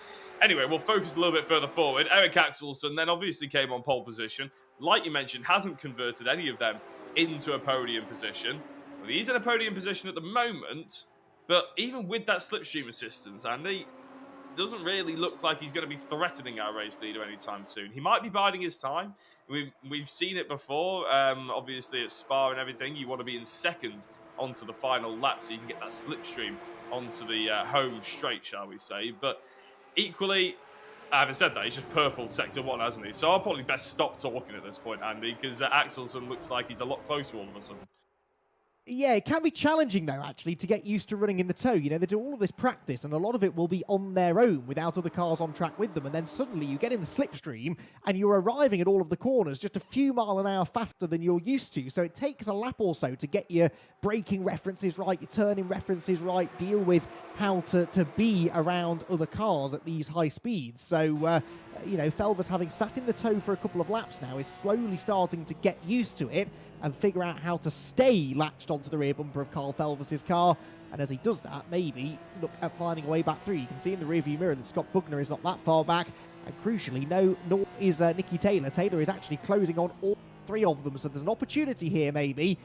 Anyway, we'll focus a little bit further forward. Eric Axelsen then obviously came on pole position. Like you mentioned, hasn't converted any of them into a podium position. Well, he's in a podium position at the moment. But even with that slipstream assistance, Andy, doesn't really look like he's going to be threatening our race leader anytime soon. He might be biding his time. We've seen it before. Obviously, at Spa and everything, you want to be in second onto the final lap so you can get that slipstream onto the home straight, shall we say. But equally, having said that, he's just purple sector 1, hasn't he? So I'll probably best stop talking at this point, Andy, because Axelsen looks like he's a lot closer all of a sudden. Yeah, it can be challenging, though, actually, to get used to running in the tow. You know, they do all of this practice, and a lot of it will be on their own without other cars on track with them. And then suddenly you get in the slipstream, and you're arriving at all of the corners just a few miles an hour faster than you're used to. So it takes a lap or so to get your braking references right, your turning references right, deal with how to be around other cars at these high speeds. So, you know, Felvis, having sat in the tow for a couple of laps now, is slowly starting to get used to it and figure out how to stay latched onto the rear bumper of Carl Felvis's car. And as he does that, maybe look at finding a way back through. You can see in the rearview mirror that Scott Bugner is not that far back. And crucially, nor is Nicky Taylor. Taylor is actually closing on all 3 of them. So there's an opportunity here, maybe,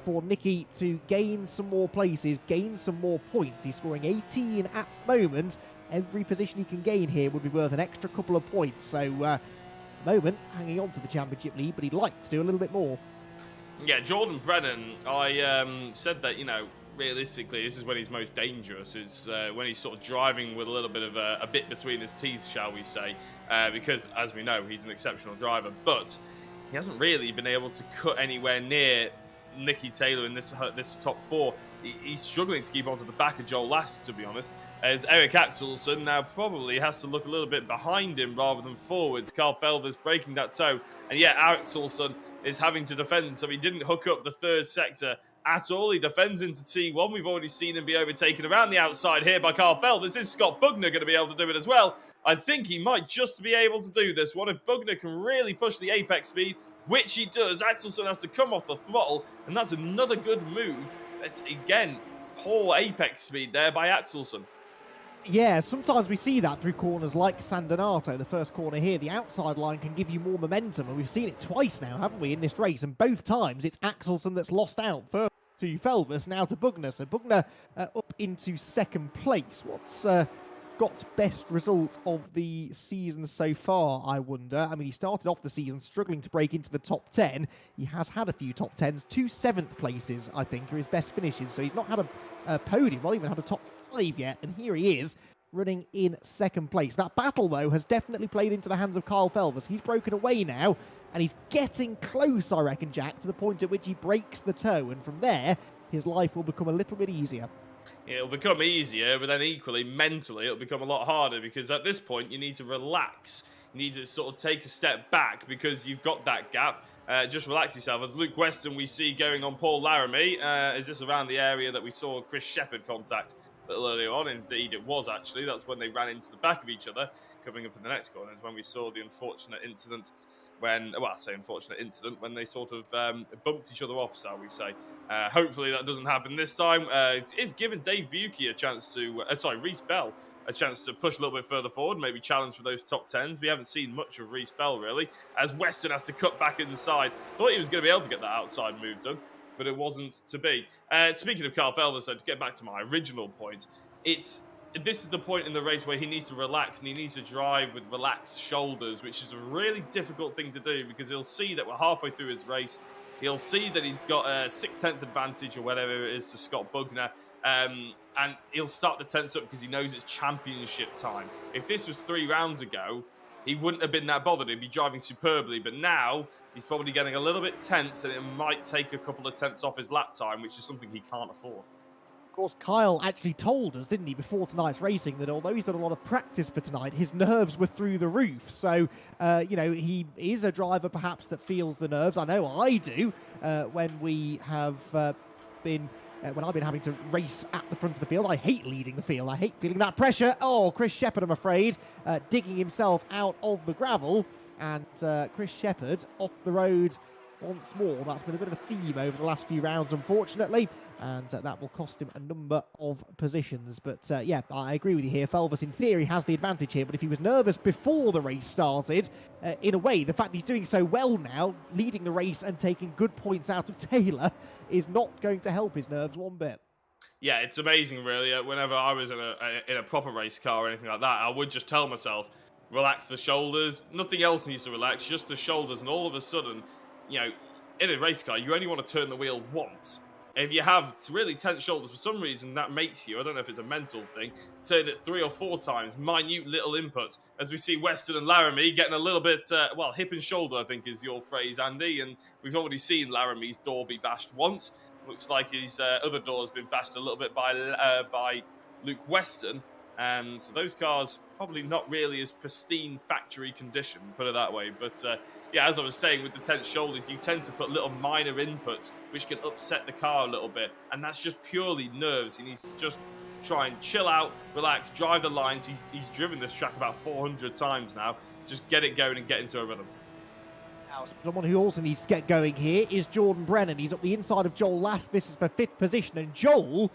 for Nicky to gain some more places, gain some more points. He's scoring 18 at the moment. Every position he can gain here would be worth an extra couple of points. So, at the moment, hanging on to the championship lead, but he'd like to do a little bit more. Yeah, Jordan Brennan, I said that, you know, realistically, this is when he's most dangerous. Is when he's sort of driving with a little bit of a bit between his teeth, shall we say? Because, as we know, he's an exceptional driver, but he hasn't really been able to cut anywhere near Nicky Taylor in this top 4. He's struggling to keep on to the back of Joel Last, to be honest, as Eric Axelsen now probably has to look a little bit behind him rather than forwards. Carl Felvers breaking that toe, and yet Axelsen is having to defend, so he didn't hook up the 3rd sector at all. He defends into T1. We've already seen him be overtaken around the outside here by Carl Felvers. Is Scott Bugner going to be able to do it as well? I think he might just be able to do this one. If Bugner can really push the apex speed, which he does, Axelsen has to come off the throttle, and that's another good move. It's, again, poor apex speed there by Axelsen. Yeah, sometimes we see that through corners like San Donato, the first corner here. The outside line can give you more momentum, and we've seen it twice now, haven't we, in this race? And both times it's Axelsen that's lost out. First to Felvers, now to Bugner. So Bugner up into 2nd place. What's got best result of the season so far, I wonder? I mean, he started off the season struggling to break into the top 10. He has had a few top 10s. 2 7th places, I think, are his best finishes. So he's not had a podium, not even had a top 5 yet. And here he is, running in 2nd place. That battle, though, has definitely played into the hands of Kyle Felvers. He's broken away now, and he's getting close, I reckon, Jack, to the point at which he breaks the toe. And from there, his life will become a little bit easier. It'll become easier, but then equally, mentally, it'll become a lot harder, because at this point, you need to relax. You need to sort of take a step back, because you've got that gap. Just relax yourself. As Luke Weston, we see going on Paul Laramie. Is this around the area that we saw Chris Shepherd contact a little earlier on? Indeed, it was, actually. That's when they ran into the back of each other. Coming up in the next corner is when we saw the unfortunate incident when, well, I say unfortunate incident, when they sort of bumped each other off, shall we say. Hopefully that doesn't happen this time. It's given Dave Buki a chance to, Reese Bell, a chance to push a little bit further forward, maybe challenge for those top 10s. We haven't seen much of Reese Bell, really, as Weston has to cut back inside. Thought he was going to be able to get that outside move done, but it wasn't to be. Speaking of Carl Felvers, so to get back to my original point, this is the point in the race where he needs to relax, and he needs to drive with relaxed shoulders, which is a really difficult thing to do, because he'll see that we're halfway through his race. He'll see that he's got a 6/10 advantage or whatever it is to Scott Bugner, and he'll start to tense up because he knows it's championship time. If this was 3 rounds ago, he wouldn't have been that bothered. He'd be driving superbly, but now he's probably getting a little bit tense, and it might take a couple of tenths off his lap time, which is something he can't afford. Of course, Kyle actually told us, didn't he, before tonight's racing, that although he's done a lot of practice for tonight, his nerves were through the roof. So, you know, he is a driver perhaps that feels the nerves. I know I do when we have been... when I've been having to race at the front of the field. I hate leading the field. I hate feeling that pressure. Oh, Chris Shepherd, I'm afraid, digging himself out of the gravel. And Chris Shepherd off the road once more. That's been a bit of a theme over the last few rounds, unfortunately. And that will cost him a number of positions. But yeah, I agree with you here. Felvers, in theory, has the advantage here. But if he was nervous before the race started, in a way, the fact he's doing so well now, leading the race and taking good points out of Taylor, is not going to help his nerves one bit. Yeah, it's amazing, really. Whenever I was in a proper race car or anything like that, I would just tell myself, relax the shoulders. Nothing else needs to relax, just the shoulders. And all of a sudden, you know, in a race car, you only want to turn the wheel once. If you have really tense shoulders, for some reason, that makes you, I don't know if it's a mental thing, turn it 3 or 4 times, minute little inputs, as we see Weston and Laramie getting a little bit, well, hip and shoulder, I think is your phrase, Andy, and we've already seen Laramie's door be bashed once. Looks like his other door has been bashed a little bit by Luke Weston. So those cars probably not really as pristine factory condition, put it that way. But yeah, as I was saying, with the tense shoulders, you tend to put little minor inputs which can upset the car a little bit, and that's just purely nerves. He needs to just try and chill out, relax, drive the lines. He's driven this track about 400 times now. Just get it going and get into a rhythm. Someone who also needs to get going here is Jordan Brennan. He's up the inside of Joel Last. This is for 5th position, and Joel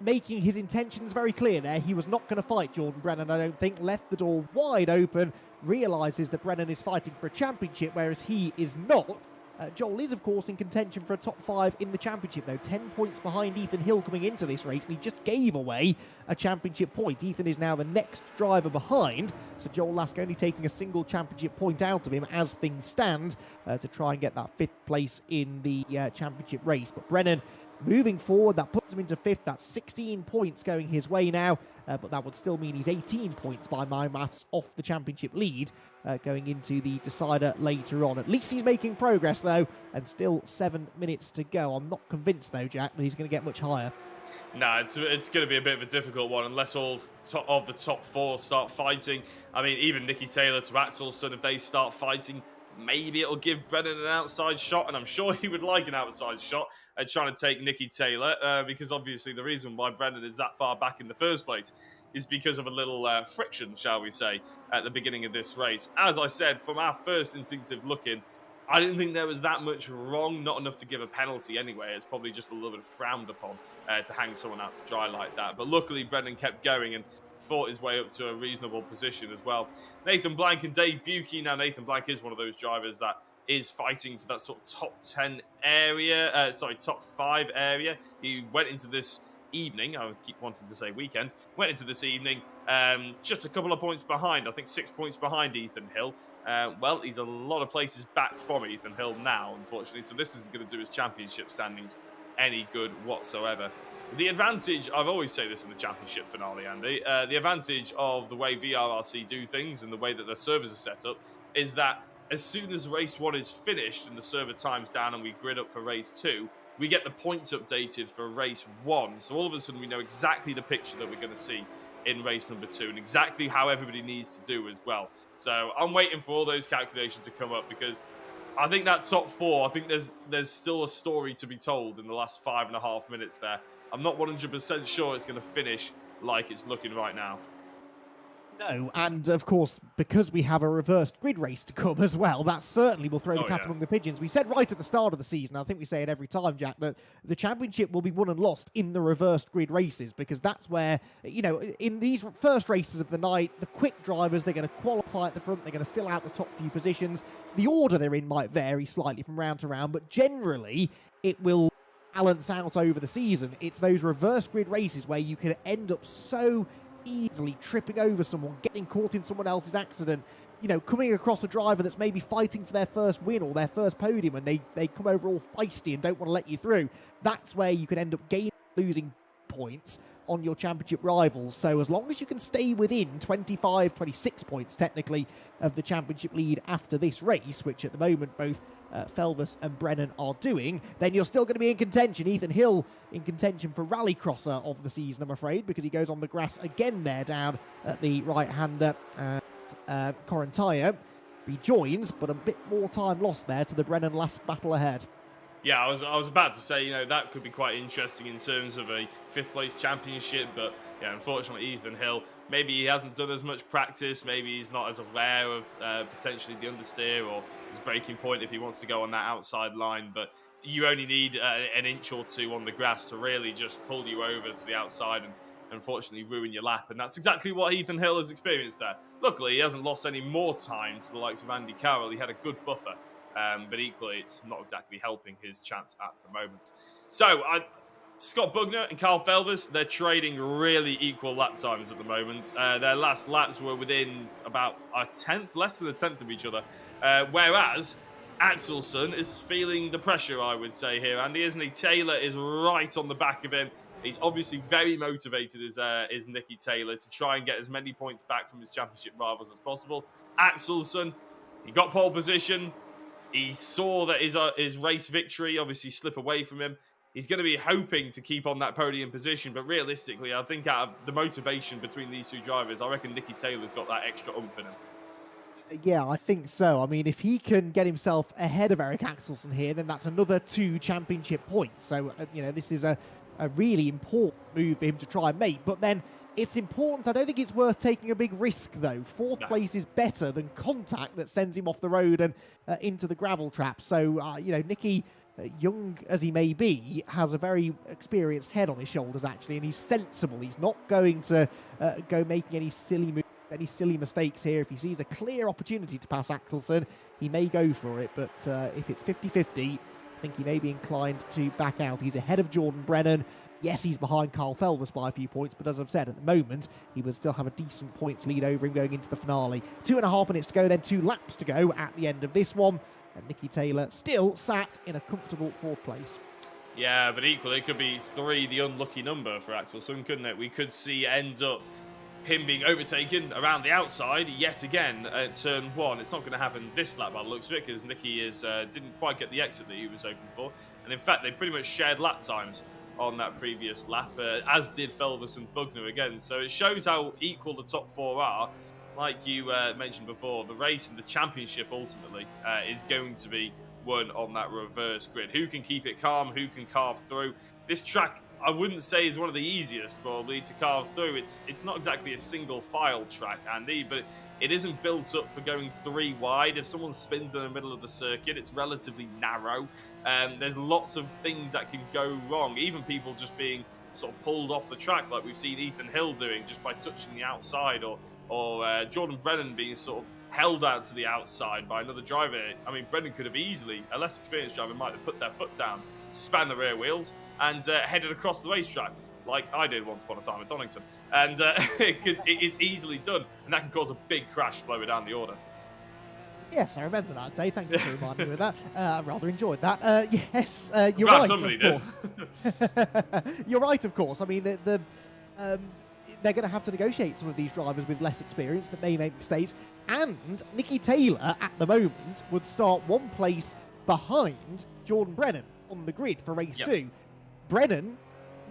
making his intentions very clear there. He was not going to fight Jordan Brennan, I don't think. Left the door wide open, realises that Brennan is fighting for a championship, whereas he is not. Joel is, of course, in contention for a top 5 in the championship, though. 10 points behind Ethan Hill coming into this race, and he just gave away a championship point. Ethan is now the next driver behind, so Joel Lask only taking a single championship point out of him as things stand to try and get that 5th place in the championship race. But Brennan moving forward. That puts him into 5th. That's 16 points going his way now, but that would still mean he's 18 points by my maths off the championship lead going into the decider later on. At least he's making progress, though, and still 7 minutes to go. I'm not convinced, though, Jack, that he's going to get much higher. No, it's going to be a bit of a difficult one unless all of the top 4 start fighting. I mean, even Nicky Taylor to Axelson, if they start fighting, maybe it'll give Brennan an outside shot, and I'm sure he would like an outside shot at trying to take Nicky Taylor, because obviously the reason why Brennan is that far back in the first place is because of a little friction, shall we say, at the beginning of this race. As I said, from our first instinctive look in, I didn't think there was that much wrong, not enough to give a penalty anyway. It's probably just a little bit frowned upon to hang someone out to dry like that. But luckily, Brennan kept going and fought his way up to a reasonable position as well. Nathan Blank and Dave Buki. Now, Nathan Blank is one of those drivers that is fighting for that sort of top 10 area, top 5 area. He went into this evening, I keep wanting to say weekend, went into this evening just a couple of points behind, I think 6 points behind Ethan Hill. Well, he's a lot of places back from Ethan Hill now, unfortunately, so this isn't going to do his championship standings any good whatsoever. The advantage, I've always say this in the championship finale, Andy, the advantage of the way VRRC do things and the way that their servers are set up is that as soon as race 1 is finished and the server time's down and we grid up for race 2, we get the points updated for race 1. So all of a sudden we know exactly the picture that we're going to see in race number 2 and exactly how everybody needs to do as well. So I'm waiting for all those calculations to come up because I think that top 4, I think there's still a story to be told in the last 5.5 minutes there. I'm not 100% sure it's going to finish like it's looking right now. No, and of course, because we have a reversed grid race to come as well, that certainly will throw the cat among the pigeons. We said right at the start of the season, I think we say it every time, Jack, that the championship will be won and lost in the reversed grid races, because that's where, you know, in these first races of the night, the quick drivers, they're going to qualify at the front, they're going to fill out the top few positions. The order they're in might vary slightly from round to round, but generally, it will balance out over the season. It's those reverse grid races where you can end up so easily tripping over someone, getting caught in someone else's accident, you know, coming across a driver that's maybe fighting for their first win or their first podium and they come over all feisty and don't want to let you through. That's where you can end up losing points on your championship rivals. So as long as you can stay within 25, 26 points technically of the championship lead after this race, which at the moment both Felvis and Brennan are doing, then you're still going to be in contention. Ethan Hill in contention for rallycrosser of the season, I'm afraid, because he goes on the grass again there down at the right-hander. Corintaya rejoins, but a bit more time lost there to the Brennan last battle ahead. Yeah, I was about to say, you know, that could be quite interesting in terms of a 5th place championship, but yeah, unfortunately Ethan Hill, maybe he hasn't done as much practice, maybe he's not as aware of potentially the understeer or his braking point if he wants to go on that outside line, but you only need an inch or two on the grass to really just pull you over to the outside and unfortunately ruin your lap, and that's exactly what Ethan Hill has experienced there. Luckily, he hasn't lost any more time to the likes of Andy Carroll. He had a good buffer. But equally, it's not exactly helping his chance at the moment. So, Scott Bugner and Carl Felvis, they're trading really equal lap times at the moment. Their last laps were within about a tenth, less than a tenth of each other. Whereas Axelson is feeling the pressure, I would say here, Andy, isn't he? Taylor is right on the back of him. He's obviously very motivated as Nicky Taylor to try and get as many points back from his championship rivals as possible. Axelson, he got pole position. He saw that his race victory obviously slip away from him. He's going to be hoping to keep on that podium position, but realistically, I think out of the motivation between these two drivers, I reckon Nicky Taylor's got that extra oomph in him. Yeah, I think so. I mean, if he can get himself ahead of Eric Axelson here, then that's another 2 championship points. So, you know, this is a really important move for him to try and make. But then it's important. I don't think it's worth taking a big risk, though. 4th place is better than contact that sends him off the road and into the gravel trap. So, you know, Nicky, young as he may be, has a very experienced head on his shoulders, actually, and he's sensible. He's not going to go making any silly moves, any silly mistakes here. If he sees a clear opportunity to pass Axelson, he may go for it. But if it's 50-50, I think he may be inclined to back out. He's ahead of Jordan Brennan. Yes, he's behind Carl Felvis by a few points, but as I've said, at the moment, he will still have a decent points lead over him going into the finale. 2.5 minutes to go, then 2 laps to go at the end of this one. And Nicky Taylor still sat in a comfortable 4th place. Yeah, but equally, it could be 3, the unlucky number for Axelson, couldn't it? We could see end up him being overtaken around the outside yet again at turn 1. It's not going to happen this lap by the looks of it, because Nicky didn't quite get the exit that he was hoping for. And in fact, they pretty much shared lap times on that previous lap, as did Felvis and Bugner again. So it shows how equal the top 4 are. Like you mentioned before, the race and the championship ultimately is going to be won on that reverse grid. Who can keep it calm? Who can carve through? This track, I wouldn't say is one of the easiest probably to carve through. It's not exactly a single file track, Andy, but it isn't built up for going 3 wide. If someone spins in the middle of the circuit, it's relatively narrow. There's lots of things that can go wrong, even people just being sort of pulled off the track, like we've seen Ethan Hill doing just by touching the outside, or Jordan Brennan being sort of held out to the outside by another driver. I mean, Brennan could have easily, a less experienced driver might have put their foot down, span the rear wheels, and headed across the racetrack, like I did once upon a time at Donington. And it's easily done, and that can cause a big crash lower down the order. Yes, I remember that day. Thank you for reminding me of that. I rather enjoyed that. Yes, you're Glad right. somebody Of course. You're right, of course. I mean, they're going to have to negotiate some of these drivers with less experience that may make mistakes. And Nicky Taylor, at the moment, would start 1 place behind Jordan Brennan on the grid for race 2. Brennan,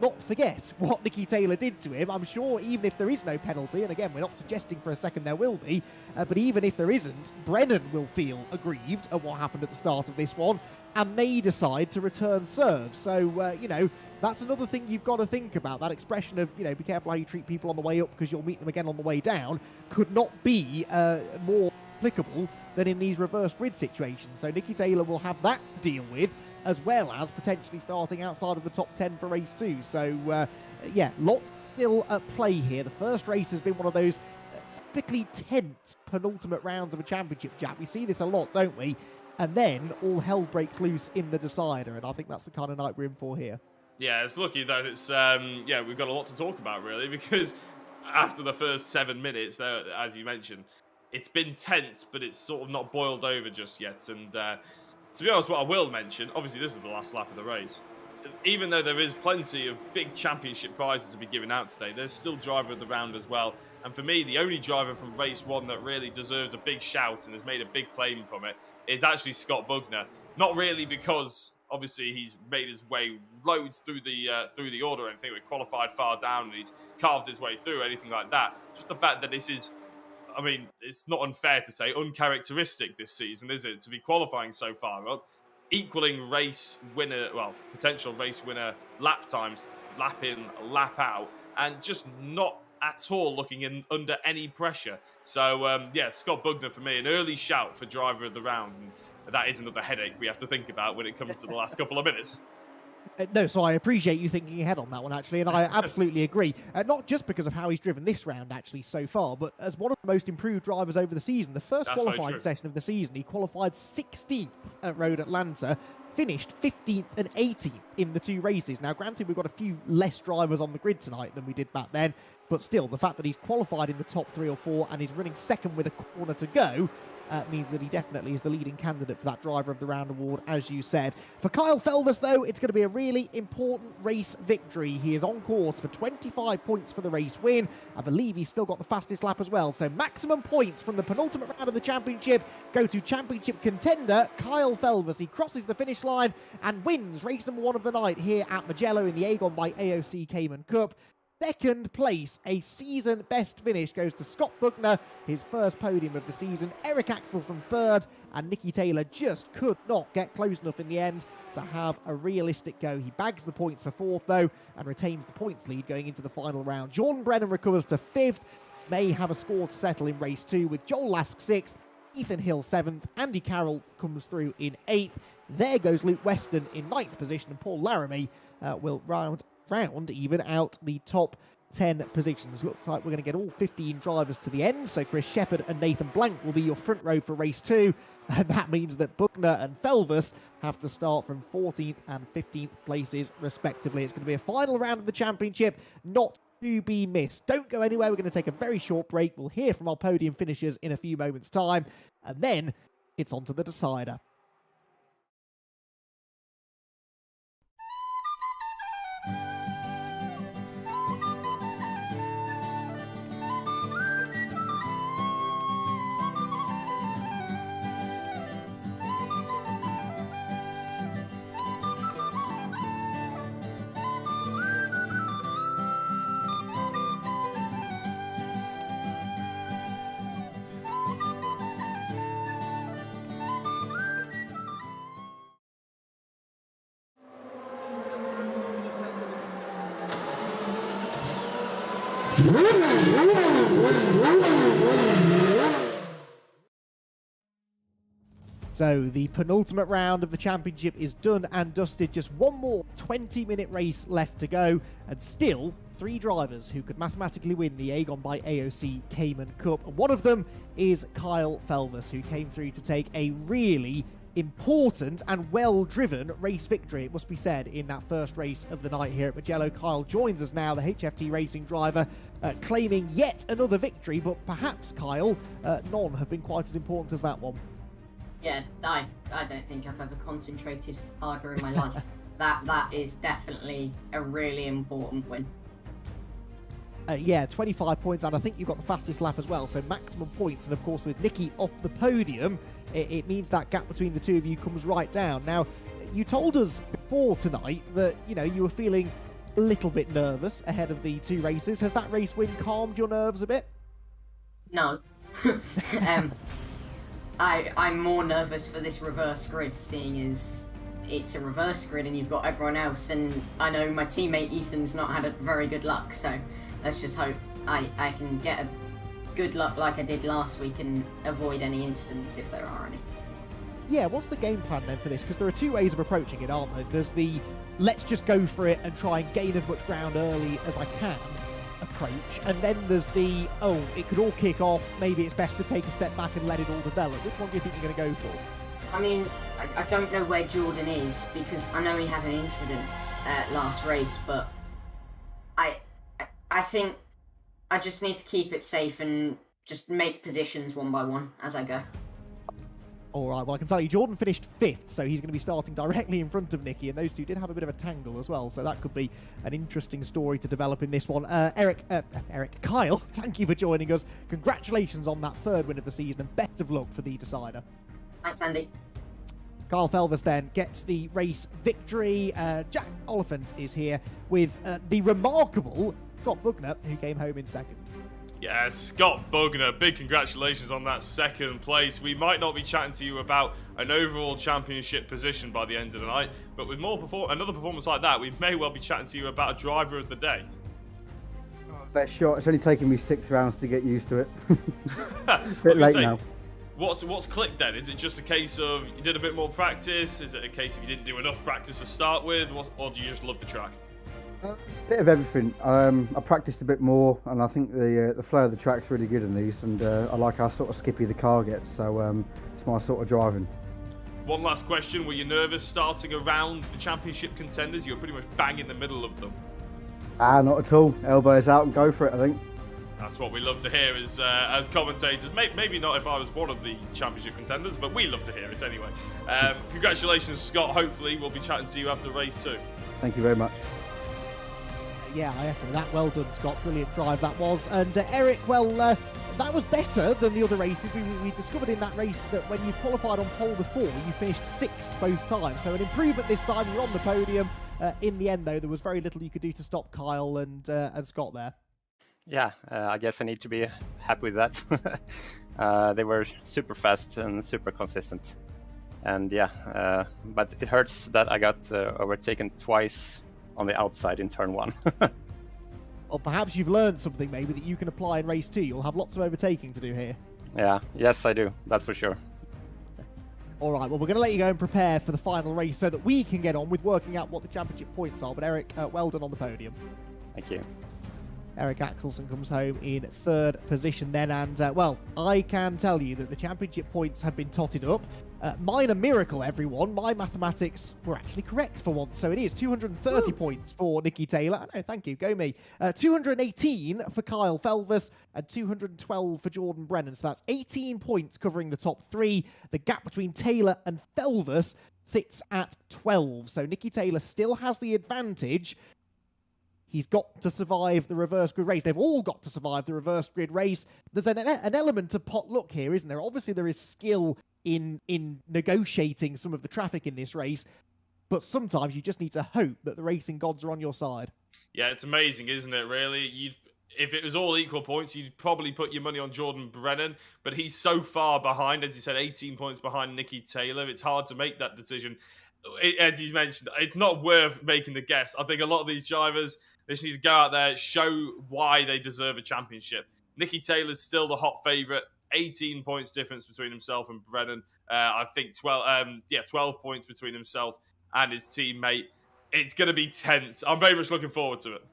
not forget what Nicky Taylor did to him. I'm sure even if there is no penalty, and again, we're not suggesting for a second there will be, but even if there isn't, Brennan will feel aggrieved at what happened at the start of this one and may decide to return serve. So, that's another thing you've got to think about. That expression of, be careful how you treat people on the way up because you'll meet them again on the way down could not be more applicable than in these reverse grid situations. So Nicky Taylor will have that to deal with, as well as potentially starting outside of the top 10 for race 2. So, lots still at play here. The first race has been one of those typically tense penultimate rounds of a championship, Jack. We see this a lot, don't we? And then all hell breaks loose in the decider, and I think that's the kind of night we're in for here. Yeah, it's lucky that it's, we've got a lot to talk about, really, because after the first 7 minutes, as you mentioned, it's been tense, but it's sort of not boiled over just yet. And to be honest, what I will mention, obviously this is the last lap of the race. Even though there is plenty of big championship prizes to be given out today, there's still driver of the round as well. And for me, the only driver from race 1 that really deserves a big shout and has made a big claim from it is actually Scott Bugner. Not really because obviously he's made his way loads through the order or anything. We qualified far down and he's carved his way through, anything like that. Just the fact that this is, I mean, it's not unfair to say uncharacteristic this season, is it? To be qualifying so far, well, equaling race winner, well, potential race winner lap times, lap in, lap out, and just not at all looking in under any pressure. So, Scott Bugner for me, an early shout for driver of the round. And that is another headache we have to think about when it comes to the last couple of minutes. No, so I appreciate you thinking ahead on that one, actually, and I absolutely agree. Not just because of how he's driven this round, actually, so far, but as one of the most improved drivers over the season. The first qualifying session of the season, he qualified 16th at Road Atlanta, finished 15th and 18th in the 2 races. Now, granted, we've got a few less drivers on the grid tonight than we did back then, but still, the fact that he's qualified in the top 3 or 4 and he's running second with a corner to go means that he definitely is the leading candidate for that Driver of the Round award, as you said. For Kyle Felvis, though, it's going to be a really important race victory. He is on course for 25 points for the race win. I believe he's still got the fastest lap as well. So maximum points from the penultimate round of the championship go to championship contender Kyle Felvis. He crosses the finish line and wins race number 1 of the night here at Mugello in the Agon by AOC Cayman Cup. Second place, a season best finish, goes to Scott Bugner, his first podium of the season. Eric Axelson third, and Nicky Taylor just could not get close enough in the end to have a realistic go. He bags the points for 4th, though, and retains the points lead going into the final round. Jordan Brennan recovers to 5th, may have a score to settle in race 2 with Joel Lask 6th, Ethan Hill 7th, Andy Carroll comes through in 8th. There goes Luke Weston in 9th position, and Paul Laramie will round even out the top 10 positions. Looks like we're going to get all 15 drivers to the end, so Chris Shepherd and Nathan Blank will be your front row for race 2, and that means that Bugner and Felvis have to start from 14th and 15th places respectively. It's going to be a final round of the championship, not to be missed. Don't go anywhere. We're going to take a very short break. We'll hear from our podium finishers in a few moments' time, and then it's on to the decider. So the penultimate round of the championship is done and dusted. Just one more 20-minute race left to go, and still 3 drivers who could mathematically win the Agon by AOC Cayman Cup. And one of them is Kyle Felvis, who came through to take a really important and well-driven race victory, it must be said, in that first race of the night here at Mugello. Kyle joins us now, the HFT racing driver, claiming yet another victory, but perhaps, Kyle, none have been quite as important as that one. Yeah, I don't think I've ever concentrated harder in my life. That is definitely a really important win. Yeah, 25 points, and I think you got the fastest lap as well, so maximum points. And of course, with Nikki off the podium, it means that gap between the two of you comes right down. Now, you told us before tonight that, you know, you were feeling a little bit nervous ahead of the 2 races. Has that race win calmed your nerves a bit? No. I'm more nervous for this reverse grid, seeing as it's a reverse grid and you've got everyone else, and I know my teammate Ethan's not had a very good luck, so let's just hope I can get a good luck like I did last week and avoid any incidents if there are any. Yeah, what's the game plan then for this? Because there are 2 ways of approaching it, aren't there? There's the let's just go for it and try and gain as much ground early as I can approach, and then there's the, oh, it could all kick off, maybe it's best to take a step back and let it all develop. Which one do you think you're going to go for? I mean, I don't know where Jordan is, because I know he had an incident last race, but I think I just need to keep it safe and just make positions one by one as I go. All right, well, I can tell you, Jordan finished 5th, so he's going to be starting directly in front of Nikki, and those two did have a bit of a tangle as well, so that could be an interesting story to develop in this one. Kyle, thank you for joining us. Congratulations on that 3rd win of the season, and best of luck for the decider. Thanks, Andy. Kyle Felvis then gets the race victory. Jack Oliphant is here with the remarkable Scott Bugner, who came home in 2nd. Yeah, Scott Bugner, big congratulations on that 2nd place. We might not be chatting to you about an overall championship position by the end of the night, but with another performance like that, we may well be chatting to you about a driver of the day. Best shot. It's only taken me 6 rounds to get used to it. Bit late now. What's clicked then? Is it just a case of you did a bit more practice? Is it a case of you didn't do enough practice to start with? Or do you just love the track? A bit of everything. I practiced a bit more, and I think the flow of the track's really good in these, and I like how sort of skippy the car gets, so it's my sort of driving. One last question, were you nervous starting around the championship contenders? You were pretty much bang in the middle of them. Not at all. Elbows out and go for it, I think. That's what we love to hear as commentators. Maybe not if I was one of the championship contenders, but we love to hear it anyway. Congratulations, Scott. Hopefully we'll be chatting to you after race 2. Thank you very much. Yeah, I echo that. Well done, Scott. Brilliant drive that was. And Eric, well, that was better than the other races. We discovered in that race that when you qualified on pole before, you finished 6th both times. So an improvement this time. You're on the podium. In the end, though, there was very little you could do to stop Kyle and Scott there. Yeah, I guess I need to be happy with that. They were super fast and super consistent. And yeah, but it hurts that I got overtaken twice on the outside in turn 1. Or perhaps you've learned something maybe that you can apply in race 2. You'll have lots of overtaking to do here. Yeah, yes I do, that's for sure. All right, well, we're going to let you go and prepare for the final race so that we can get on with working out what the championship points are. But Eric, well done on the podium. Thank you. Eric Axelson comes home in 3rd position then, and well, I can tell you that the championship points have been totted up. Minor miracle, everyone. My mathematics were actually correct for once, so it is 230 points for Nikki Taylor. No, thank you, go me. 218 for Kyle Felvis and 212 for Jordan Brennan. So that's 18 points covering the top 3. The gap between Taylor and Felvis sits at 12. So Nikki Taylor still has the advantage. He's got to survive the reverse grid race. They've all got to survive the reverse grid race. There's an element of pot luck here, isn't there? Obviously, there is skill in negotiating some of the traffic in this race, but sometimes you just need to hope that the racing gods are on your side. Yeah, it's amazing, isn't it, really? If it was all equal points, you'd probably put your money on Jordan Brennan, but he's so far behind, as you said, 18 points behind Nikki Taylor. It's hard to make that decision. as you mentioned, it's not worth making the guess. I think a lot of these drivers, they just need to go out there, show why they deserve a championship. Nicky Taylor's still the hot favourite. 18 points difference between himself and Brennan. I think 12 points between himself and his teammate. It's going to be tense. I'm very much looking forward to it.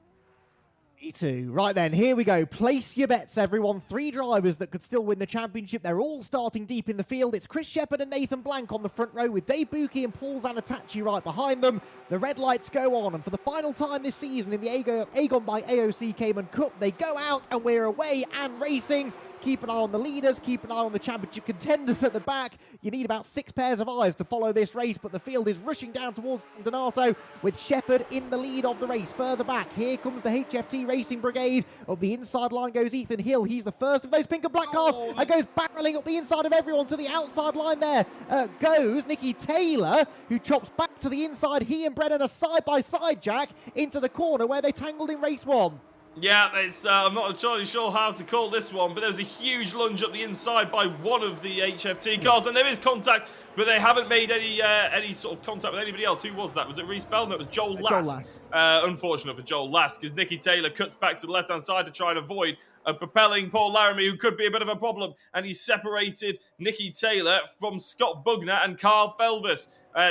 Me too. Right then, here we go. Place your bets, everyone. 3 drivers that could still win the championship. They're all starting deep in the field. It's Chris Shepherd and Nathan Blank on the front row with Dave Buki and Paul Zanatachi right behind them. The red lights go on, and for the final time this season in the Agon by AOC Cayman Cup, they go out and we're away and racing. Keep an eye on the leaders, keep an eye on the championship contenders at the back. You need about 6 pairs of eyes to follow this race, but the field is rushing down towards Donato with Shepherd in the lead of the race. Further back, here comes the HFT Racing Brigade. Up the inside line goes Ethan Hill. He's the first of those pink and black cars and goes barreling up the inside of everyone to the outside line there. Goes Nicky Taylor, who chops back to the inside. He and Brennan are side by side, Jack, into the corner where they tangled in race 1. Yeah, I'm not entirely sure how to call this one, but there was a huge lunge up the inside by one of the HFT cars, and there is contact, but they haven't made any sort of contact with anybody else. Who was that? Was it Reese Bell? No, it was Joel Last. Unfortunate for Joel Last, because Nicky Taylor cuts back to the left-hand side to try and avoid propelling Paul Laramie, who could be a bit of a problem, and he separated Nicky Taylor from Scott Bugner and Carl Felvis.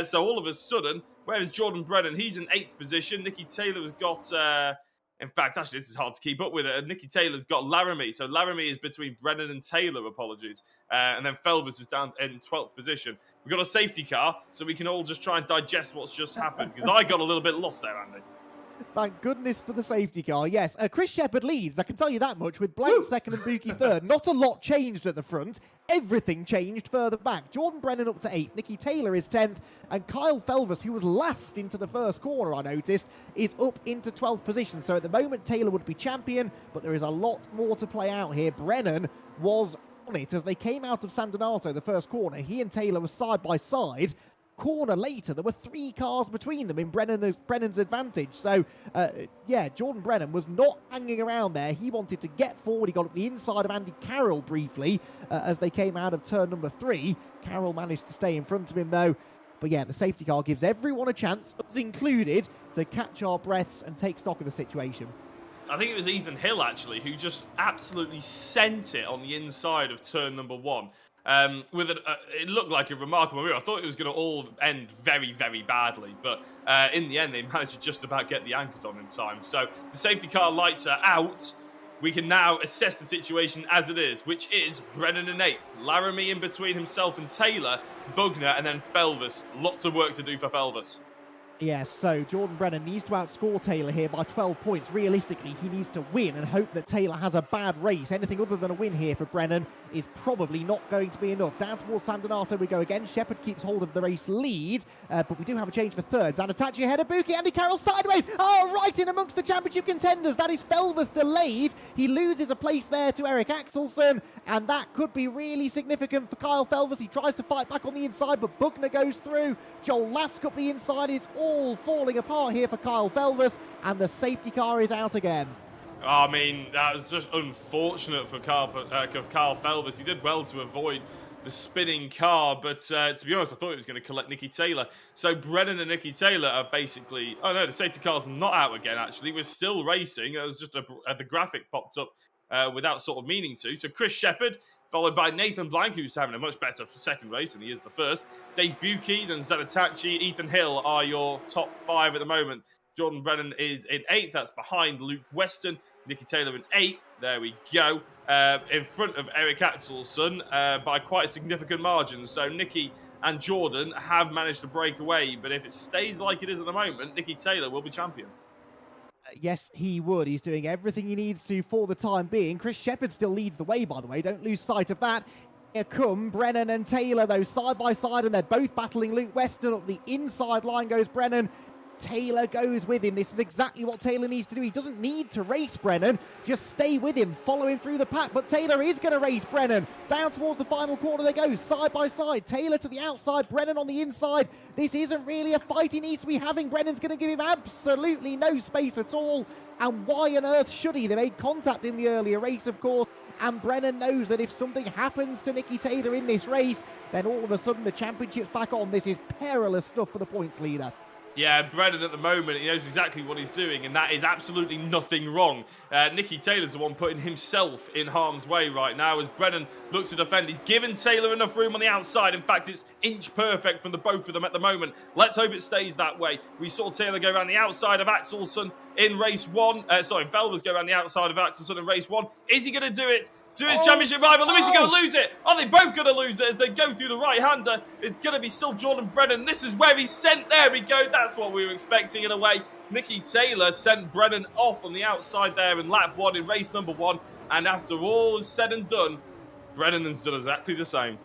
So all of a sudden, where's Jordan Brennan? He's in 8th position. Nicky Taylor has got... in fact, actually, this is hard to keep up with it. Nicky Taylor's got Laramie. So Laramie is between Brennan and Taylor, apologies. And then Felvis is down in 12th position. We've got a safety car, so we can all just try and digest what's just happened. Because I got a little bit lost there, Andy. Thank goodness for the safety car. Yes, Chris Shepherd leads, I can tell you that much, with Blank second and Buki third. Not a lot changed at the front. Everything changed further back. Jordan Brennan up to 8th. Nicky Taylor is 10th. And Kyle Felvis, who was last into the first corner, I noticed, is up into 12th position. So at the moment, Taylor would be champion, but there is a lot more to play out here. Brennan was on it as they came out of San Donato, the first corner. He and Taylor were side by side. Corner later, there were 3 cars between them in Brennan's advantage. So, yeah, Jordan Brennan was not hanging around there. He wanted to get forward. He got up the inside of Andy Carroll briefly as they came out of turn number 3. Carroll managed to stay in front of him, though. But yeah, the safety car gives everyone a chance, us included, to catch our breaths and take stock of the situation. I think it was Ethan Hill, actually, who just absolutely sent it on the inside of turn number 1. It looked like a remarkable move. I thought it was going to all end very, very badly, but in the end, they managed to just about get the anchors on in time. So the safety car lights are out. We can now assess the situation as it is, which is Brennan in 8th, Laramie in between himself and Taylor, Bugner, and then Felvis. Lots of work to do for Felvis. Yes, so Jordan Brennan needs to outscore Taylor here by 12 points. Realistically, he needs to win and hope that Taylor has a bad race. Anything other than a win here for Brennan is probably not going to be enough. Down towards San Donato we go again. Shepherd keeps hold of the race lead, but we do have a change for thirds. Zanatachi ahead of Buki. Andy Carroll sideways. Oh, right in amongst the championship contenders. That is Felvis delayed. He loses a place there to Eric Axelson, and that could be really significant for Kyle Felvis. He tries to fight back on the inside, but Bugner goes through. Joel Lask up the inside. It's all falling apart here for Kyle Felvis, and the safety car is out again. I mean, that was just unfortunate for Kyle Felvis. He did well to avoid the spinning car, but to be honest, I thought he was going to collect Nicky Taylor. So Brennan and Nicky Taylor are basically... Oh no, the safety car's not out again, actually. We're still racing. It was just the graphic popped up without sort of meaning to. So Chris Shepherd, followed by Nathan Blank, who's having a much better second race than he is the first. Dave Buki, then Zanatachi, Ethan Hill are your top 5 at the moment. Jordan Brennan is in 8th. That's behind Luke Weston. Nicky Taylor in 8th. There we go. In front of Eric Axelson by quite a significant margin. So Nicky and Jordan have managed to break away. But if it stays like it is at the moment, Nicky Taylor will be champion. Yes, he would. He's doing everything he needs to for the time being. Chris Shepherd still leads the way, by the way. Don't lose sight of that. Here come Brennan and Taylor, though, side by side, and they're both battling Luke Weston. Up the inside line goes Brennan. Taylor goes with him. This is exactly what Taylor needs to do. He doesn't need to race Brennan. Just stay with him, follow him through the pack. But Taylor is going to race Brennan. Down towards the final corner they go, side by side. Taylor to the outside, Brennan on the inside. This isn't really a fight he needs to be having. Brennan's going to give him absolutely no space at all. And why on earth should he? They made contact in the earlier race, of course. And Brennan knows that if something happens to Nicky Taylor in this race, then all of a sudden the championship's back on. This is perilous stuff for the points leader. Yeah, Brennan at the moment, he knows exactly what he's doing, and that is absolutely nothing wrong. Nicky Taylor's the one putting himself in harm's way right now as Brennan looks to defend. He's given Taylor enough room on the outside. In fact, it's inch perfect from the both of them at the moment. Let's hope it stays that way. We saw Taylor go around the outside of Axelson in race 1. Velvers go around the outside of Axelson in race 1. Is he going to do it to his championship rival? Or is he going to lose it? Are they both going to lose it as they go through the right-hander? It's going to be still Jordan Brennan. This is where he's sent. There we go. That's what we were expecting in a way. Nicky Taylor sent Brennan off on the outside there in lap 1 in race number 1. And after all is said and done, Brennan has done exactly the same.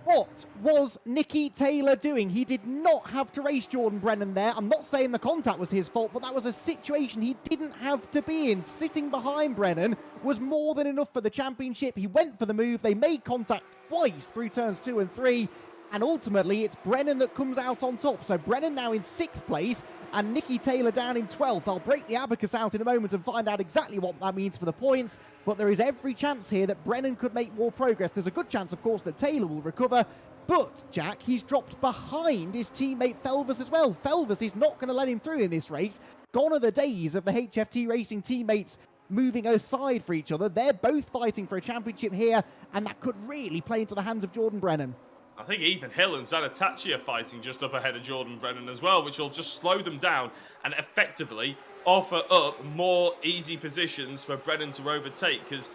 What was Nicky Taylor doing? He did not have to race Jordan Brennan there. I'm not saying the contact was his fault, but that was a situation he didn't have to be in. Sitting behind Brennan was more than enough for the championship. He went for the move. They made contact twice through turns 2 and 3. And ultimately, it's Brennan that comes out on top. So Brennan now in 6th place and Nicky Taylor down in 12th. I'll break the abacus out in a moment and find out exactly what that means for the points. But there is every chance here that Brennan could make more progress. There's a good chance, of course, that Taylor will recover. But, Jack, he's dropped behind his teammate Felvers as well. Felvers is not going to let him through in this race. Gone are the days of the HFT Racing teammates moving aside for each other. They're both fighting for a championship here, and that could really play into the hands of Jordan Brennan. I think Ethan Hill and Zanatachi are fighting just up ahead of Jordan Brennan as well, which will just slow them down and effectively offer up more easy positions for Brennan to overtake, because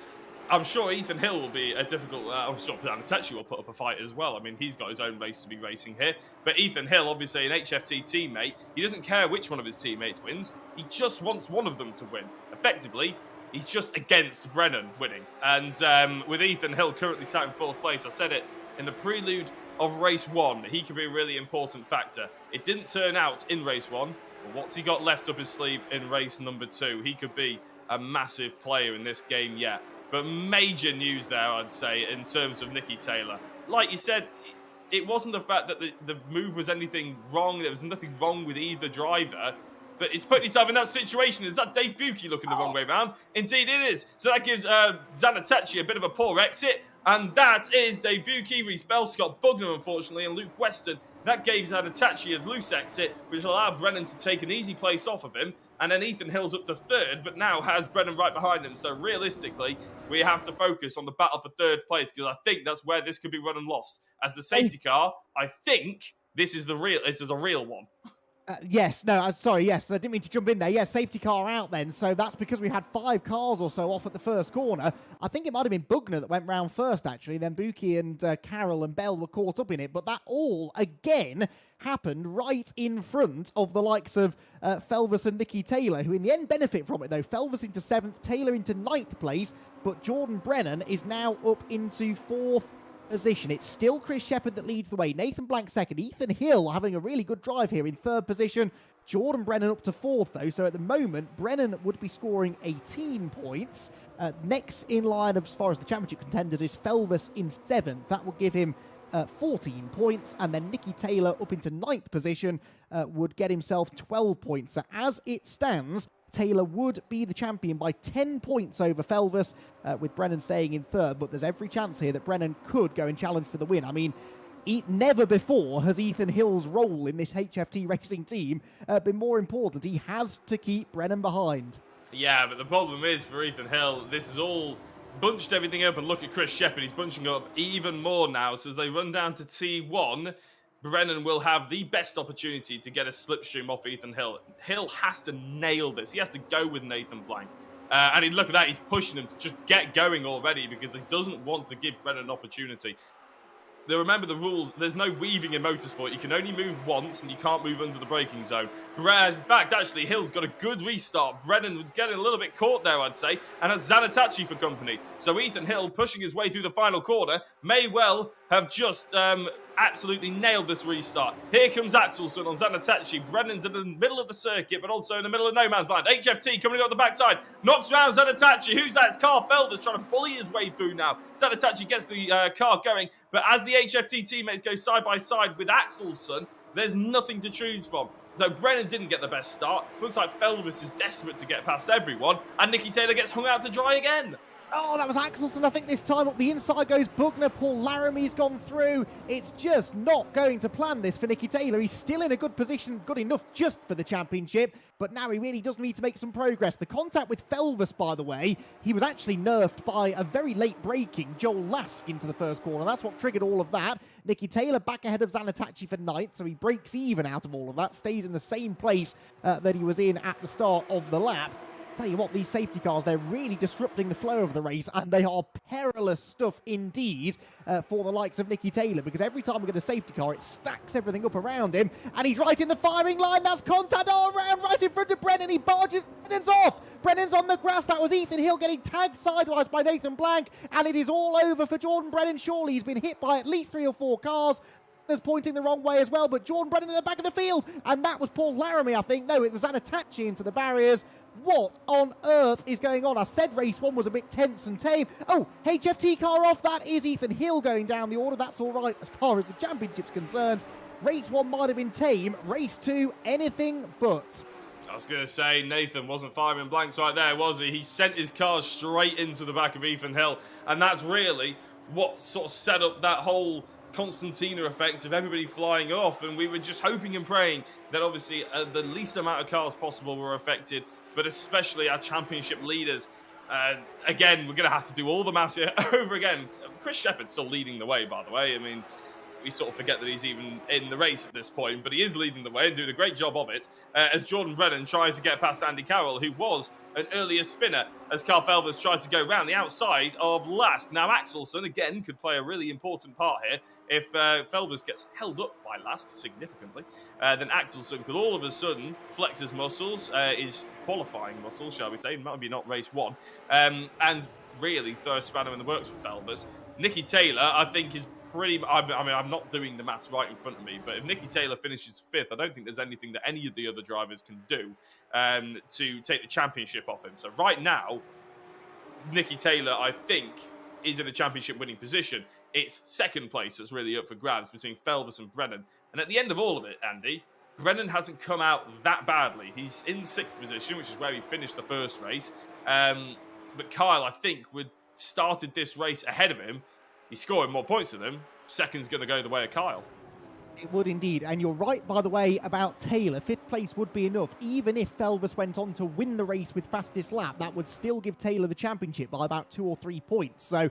I'm sure Ethan Hill will be a difficult... I'm sure Zanatachi will put up a fight as well. I mean, he's got his own race to be racing here. But Ethan Hill, obviously an HFT teammate, he doesn't care which one of his teammates wins. He just wants one of them to win. Effectively, he's just against Brennan winning. And with Ethan Hill currently sat in 4th place, I said it in the prelude of race 1, he could be a really important factor. It didn't turn out in race 1, but what's he got left up his sleeve in race number 2? He could be a massive player in this game yet. But major news there, I'd say, in terms of Nicky Taylor. Like you said, it wasn't the fact that the move was anything wrong. There was nothing wrong with either driver. But it's putting itself in that situation. Is that Dave Buki looking the wrong way around? Indeed it is. So that gives Zanatachi a bit of a poor exit. And that is Dave Buki, Reese Bell, Scott Bugner, unfortunately, and Luke Weston. That gave Zanatachi a loose exit, which allowed Brennan to take an easy place off of him. And then Ethan Hill's up to 3rd, but now has Brennan right behind him. So realistically, we have to focus on the battle for 3rd place, because I think that's where this could be run and lost. As the safety car, I think this is the real one. Yes, no, sorry, yes, I didn't mean to jump in there. Yes, safety car out then, so that's because we had 5 cars or so off at the first corner. I think it might have been Bugner that went round first, actually. Then Buki and Carroll and Bell were caught up in it, but that all, again, happened right in front of the likes of Felvers and Nicky Taylor, who in the end benefit from it, though. Felvers into 7th, Taylor into 9th place, but Jordan Brennan is now up into 4th position. It's still Chris Shepherd that leads the way. Nathan Blank 2nd. Ethan Hill having a really good drive here in 3rd position. Jordan Brennan up to 4th, though. So at the moment, Brennan would be scoring 18 points. Next in line as far as the championship contenders is Felvers in 7th. That will give him 14 points. And then Nicky Taylor up into 9th position would get himself 12 points. So as it stands, Taylor would be the champion by 10 points over Felvers, with Brennan staying in 3rd, but there's every chance here that Brennan could go and challenge for the win. I mean, never before has Ethan Hill's role in this HFT racing team been more important. He has to keep Brennan behind. Yeah, but the problem is for Ethan Hill, this is all bunched everything up, and look at Chris Shepherd, he's bunching up even more now. So as they run down to T1, Brennan will have the best opportunity to get a slipstream off Ethan Hill. Hill has to nail this. He has to go with Nathan Blank. And look at that, he's pushing him to just get going already because he doesn't want to give Brennan an opportunity. Remember the rules, there's no weaving in motorsport. You can only move once and you can't move under the braking zone. In fact, actually, Hill's got a good restart. Brennan was getting a little bit caught there, I'd say, and has Zanatachi for company. So Ethan Hill, pushing his way through the final corner, may well have just absolutely nailed this restart. Here comes Axelson on Zanatachi. Brennan's in the middle of the circuit, but also in the middle of no man's land. HFT coming on the backside, knocks around Zanatachi. Who's that? It's Carl Felder's trying to bully his way through now. Zanatachi gets the car going, but as the HFT teammates go side by side with Axelson, there's nothing to choose from. So Brennan didn't get the best start. Looks like Felvis is desperate to get past everyone, and Nicky Taylor gets hung out to dry again. Oh, that was Axelson, I think, this time. Up the inside goes Bugner. Paul Laramie's gone through. It's just not going to plan this for Nicky Taylor. He's still in a good position, good enough just for the championship, but now he really does need to make some progress. The contact with Felvis, by the way, he was actually nerfed by a very late braking Joel Lask into the first corner. That's what triggered all of that. Nicky Taylor back ahead of Zanatachi for ninth, so he breaks even out of all of that, stays in the same place that he was in at the start of the lap. Tell you what, these safety cars, they're really disrupting the flow of the race, and they are perilous stuff indeed for the likes of Nicky Taylor, because every time we get a safety car, it stacks everything up around him, and he's right in the firing line. That's contact all around, right in front of Brennan. He barges, Brennan's off. Brennan's on the grass. That was Ethan Hill getting tagged sidewise by Nathan Blank, and it is all over for Jordan Brennan. Surely he's been hit by at least 3 or 4 cars. Pointing the wrong way as well, but Jordan Brennan at the back of the field, and that was Paul Laramie, I think. No, it was Zanatachi into the barriers. What on earth is going on? I said race 1 was a bit tense and tame. Oh, HFT car off. That is Ethan Hill going down the order. That's all right as far as the championship's concerned. Race 1 might have been tame. Race 2, anything but. I was going to say, Nathan wasn't firing blanks right there, was he? He sent his car straight into the back of Ethan Hill, and that's really what sort of set up that whole Constantina effect of everybody flying off, and we were just hoping and praying that obviously the least amount of cars possible were affected, but especially our championship leaders. Again, we're going to have to do all the maths here over again. Chris Shepherd's still leading the way, by the way. I mean, we sort of forget that he's even in the race at this point, but he is leading the way and doing a great job of it as Jordan Brennan tries to get past Andy Carroll, who was an earlier spinner, as Carl Felvis tries to go round the outside of Lask. Now, Axelson, again, could play a really important part here. If Felvis gets held up by Lask significantly, then Axelson could all of a sudden flex his muscles, his qualifying muscles, shall we say, maybe not race 1, and really throw a spanner in the works for Felvis. Nicky Taylor, I think, is pretty... I mean, I'm not doing the maths right in front of me, but if Nicky Taylor finishes 5th, I don't think there's anything that any of the other drivers can do to take the championship off him. So right now, Nicky Taylor, I think, is in a championship winning position. It's second place that's really up for grabs between Felvis and Brennan. And at the end of all of it, Andy, Brennan hasn't come out that badly. He's in 6th position, which is where he finished the first race. But Kyle, I think, started this race ahead of him. He's scoring more points than him. Second's going to go the way of Kyle. It would indeed. And you're right, by the way, about Taylor. 5th place would be enough. Even if Felvis went on to win the race with fastest lap, that would still give Taylor the championship by about 2 or 3 points. So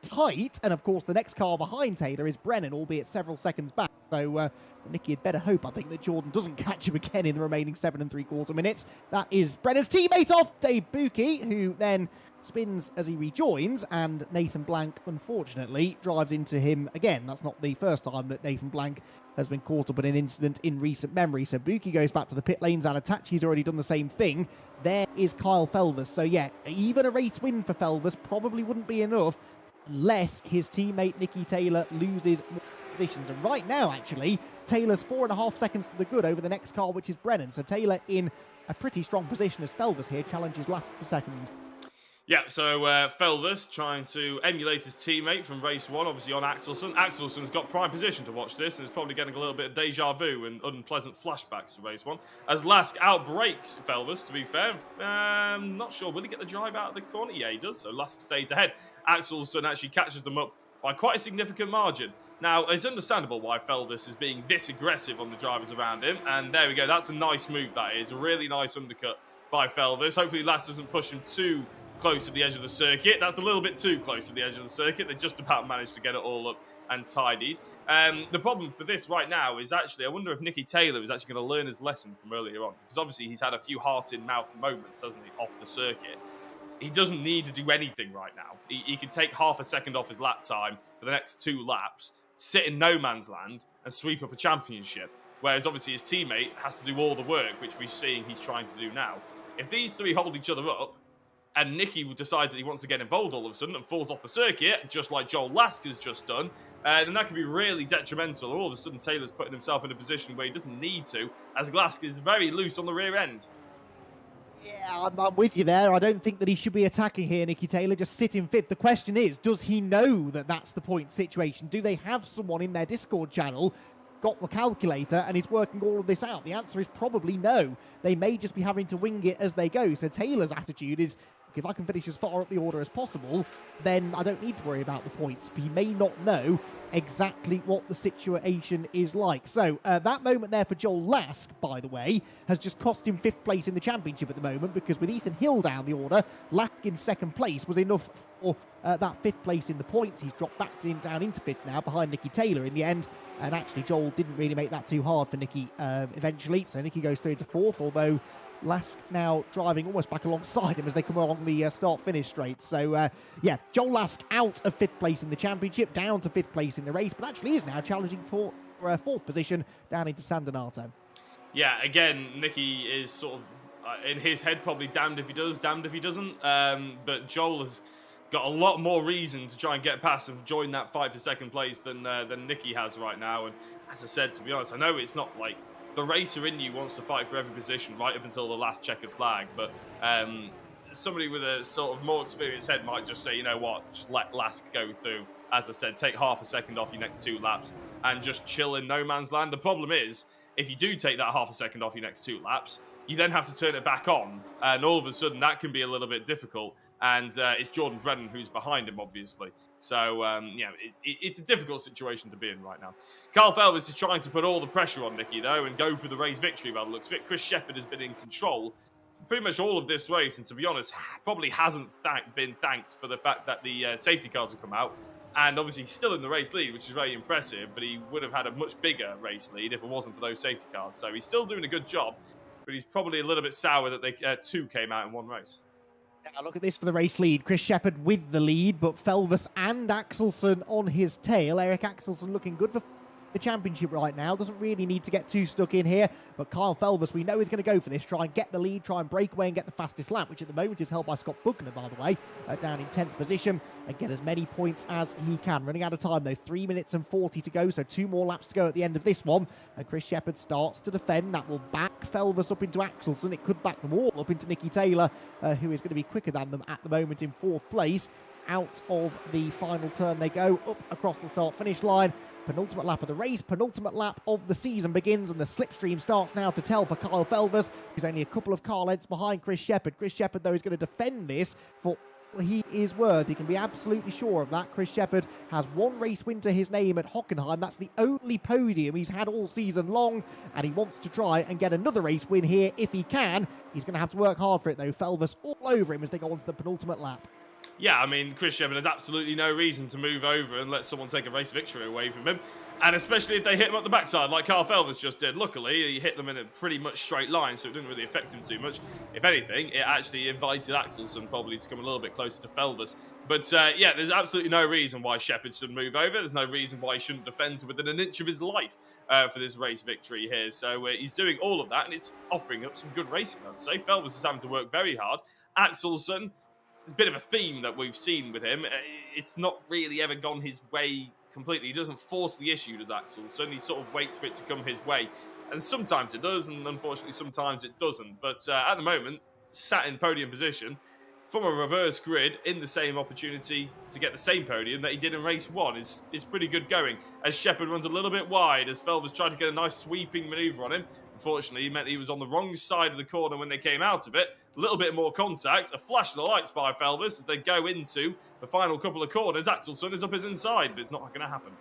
tight. And of course, the next car behind Taylor is Brennan, albeit several seconds back. So Nicky had better hope, I think, that Jordan doesn't catch him again in the remaining 7 3/4 minutes. That is Brennan's teammate off, Dave Buki, who then spins as he rejoins, and Nathan Blank, unfortunately, drives into him again. That's not the first time that Nathan Blank has been caught up in an incident in recent memory. So Buki goes back to the pit lanes, and Atachi's already done the same thing. There is Kyle Felvis. So yeah, even a race win for Felvis probably wouldn't be enough unless his teammate Nicky Taylor loses more positions. And right now, actually, Taylor's 4.5 seconds to the good over the next car, which is Brennan. So Taylor in a pretty strong position as Felvis here challenges last for second. Yeah, so Felvis trying to emulate his teammate from race 1, obviously on Axelson. Axelson's got prime position to watch this, and is probably getting a little bit of deja vu and unpleasant flashbacks to race 1. As Lask outbrakes Felvis, to be fair. Not sure, will he get the drive out of the corner? Yeah, he does, so Lask stays ahead. Axelson actually catches them up by quite a significant margin. Now, it's understandable why Felvis is being this aggressive on the drivers around him, and there we go, that's a nice move, that is. A really nice undercut by Felvis. Hopefully Lask doesn't push him too close to the edge of the circuit. That's a little bit too close to the edge of the circuit. They just about managed to get it all up and tidied. The problem for this right now is actually, I wonder if Nicky Taylor is actually going to learn his lesson from earlier on, because obviously he's had a few heart-in-mouth moments, hasn't he, off the circuit. He doesn't need to do anything right now. He can take half a second off his lap time for the next 2 laps, sit in no man's land, and sweep up a championship. Whereas obviously his teammate has to do all the work, which we're seeing he's trying to do now. If these 3 hold each other up, and Nicky decides that he wants to get involved all of a sudden and falls off the circuit, just like Joel Lask has just done, then that can be really detrimental. All of a sudden, Taylor's putting himself in a position where he doesn't need to, as Lask is very loose on the rear end. Yeah, I'm with you there. I don't think that he should be attacking here, Nicky Taylor, just sitting fifth. The question is, does he know that that's the point situation? Do they have someone in their Discord channel got the calculator and is working all of this out? The answer is probably no. They may just be having to wing it as they go. So Taylor's attitude is, if I can finish as far up the order as possible, then I don't need to worry about the points. But he may not know exactly what the situation is like. So that moment there for Joel Lask, by the way, has just cost him 5th place in the championship at the moment, because with Ethan Hill down the order, Lask in 2nd place was enough for that 5th place in the points. He's dropped back down into 5th now, behind Nicky Taylor in the end. And actually, Joel didn't really make that too hard for Nicky eventually. So Nicky goes through into 4th, although Lask now driving almost back alongside him as they come along the start-finish straight. So, yeah, Joel Lask out of 5th place in the championship, down to 5th place in the race, but actually is now challenging for a 4th position down into San Donato. Yeah, again, Nicky is sort of, in his head, probably damned if he does, damned if he doesn't. But Joel has got a lot more reason to try and get past and join that fight for 2nd place than Nicky has right now. And as I said, to be honest, I know it's not like the racer in you wants to fight for every position right up until the last checkered flag, but somebody with a sort of more experienced head might just say, you know what, just let Lask go through. As I said, take half a second off your next 2 laps and just chill in no man's land. The problem is, if you do take that half a second off your next 2 laps, you then have to turn it back on, and all of a sudden that can be a little bit difficult. And it's Jordan Brennan who's behind him, obviously. So, yeah, it's a difficult situation to be in right now. Carl Felvis is trying to put all the pressure on Nicky, though, and go for the race victory by the looks of it. Chris Shepherd has been in control for pretty much all of this race, and to be honest, probably hasn't been thanked for the fact that the safety cars have come out. And obviously, he's still in the race lead, which is very impressive, but he would have had a much bigger race lead if it wasn't for those safety cars. So he's still doing a good job, but he's probably a little bit sour that they 2 came out in one race. Now look at this for the race lead. Chris Shepherd with the lead, but Felvis and Axelsen on his tail. Eric Axelsen looking good for the championship right now. Doesn't really need to get too stuck in here, but Kyle Felvis, we know he's going to go for this. Try and get the lead, try and break away and get the fastest lap, which at the moment is held by Scott Buckner, by the way, down in 10th position, and get as many points as he can. Running out of time, though. 3 minutes and 40 to go, so 2 more laps to go at the end of this one. And Chris Shepherd starts to defend. That will back Felvis up into Axelsen. It could back them all up into Nicky Taylor, who is going to be quicker than them at the moment in 4th place. Out of the final turn they go, up across the start-finish line. Penultimate lap of the race, penultimate lap of the season begins, and the slipstream starts now to tell for Kyle Felvis, who's only a couple of car lengths behind Chris Shepherd. Chris Shepherd, though, is going to defend this for all he is worth. He can be absolutely sure of that. Chris Shepherd has 1 race win to his name at Hockenheim. That's the only podium he's had all season long, and he wants to try and get another race win here if he can. He's going to have to work hard for it, though. Felvis all over him as they go on to the penultimate lap. Yeah, I mean, Chris Shepherd has absolutely no reason to move over and let someone take a race victory away from him. And especially if they hit him up the backside, like Carl Felvis just did. Luckily, he hit them in a pretty much straight line, so it didn't really affect him too much. If anything, it actually invited Axelsen probably to come a little bit closer to Felvis. But yeah, there's absolutely no reason why Shepherd should move over. There's no reason why he shouldn't defend to within an inch of his life for this race victory here. So he's doing all of that, and it's offering up some good racing, I'd say. Felvis is having to work very hard. Axelsen, there's a bit of a theme that we've seen with him. It's not really ever gone his way completely. He doesn't force the issue, does Axelsen. He sort of waits for it to come his way. And sometimes it does, and unfortunately sometimes it doesn't. But at the moment, sat in podium position, from a reverse grid in the same opportunity to get the same podium that he did in race 1 is pretty good going. As Shepherd runs a little bit wide, as Felvis tried to get a nice sweeping manoeuvre on him. Unfortunately, it meant he was on the wrong side of the corner when they came out of it. A little bit more contact, a flash of the lights by Felvis as they go into the final couple of corners. Axelsen is up his inside, but it's not going to happen.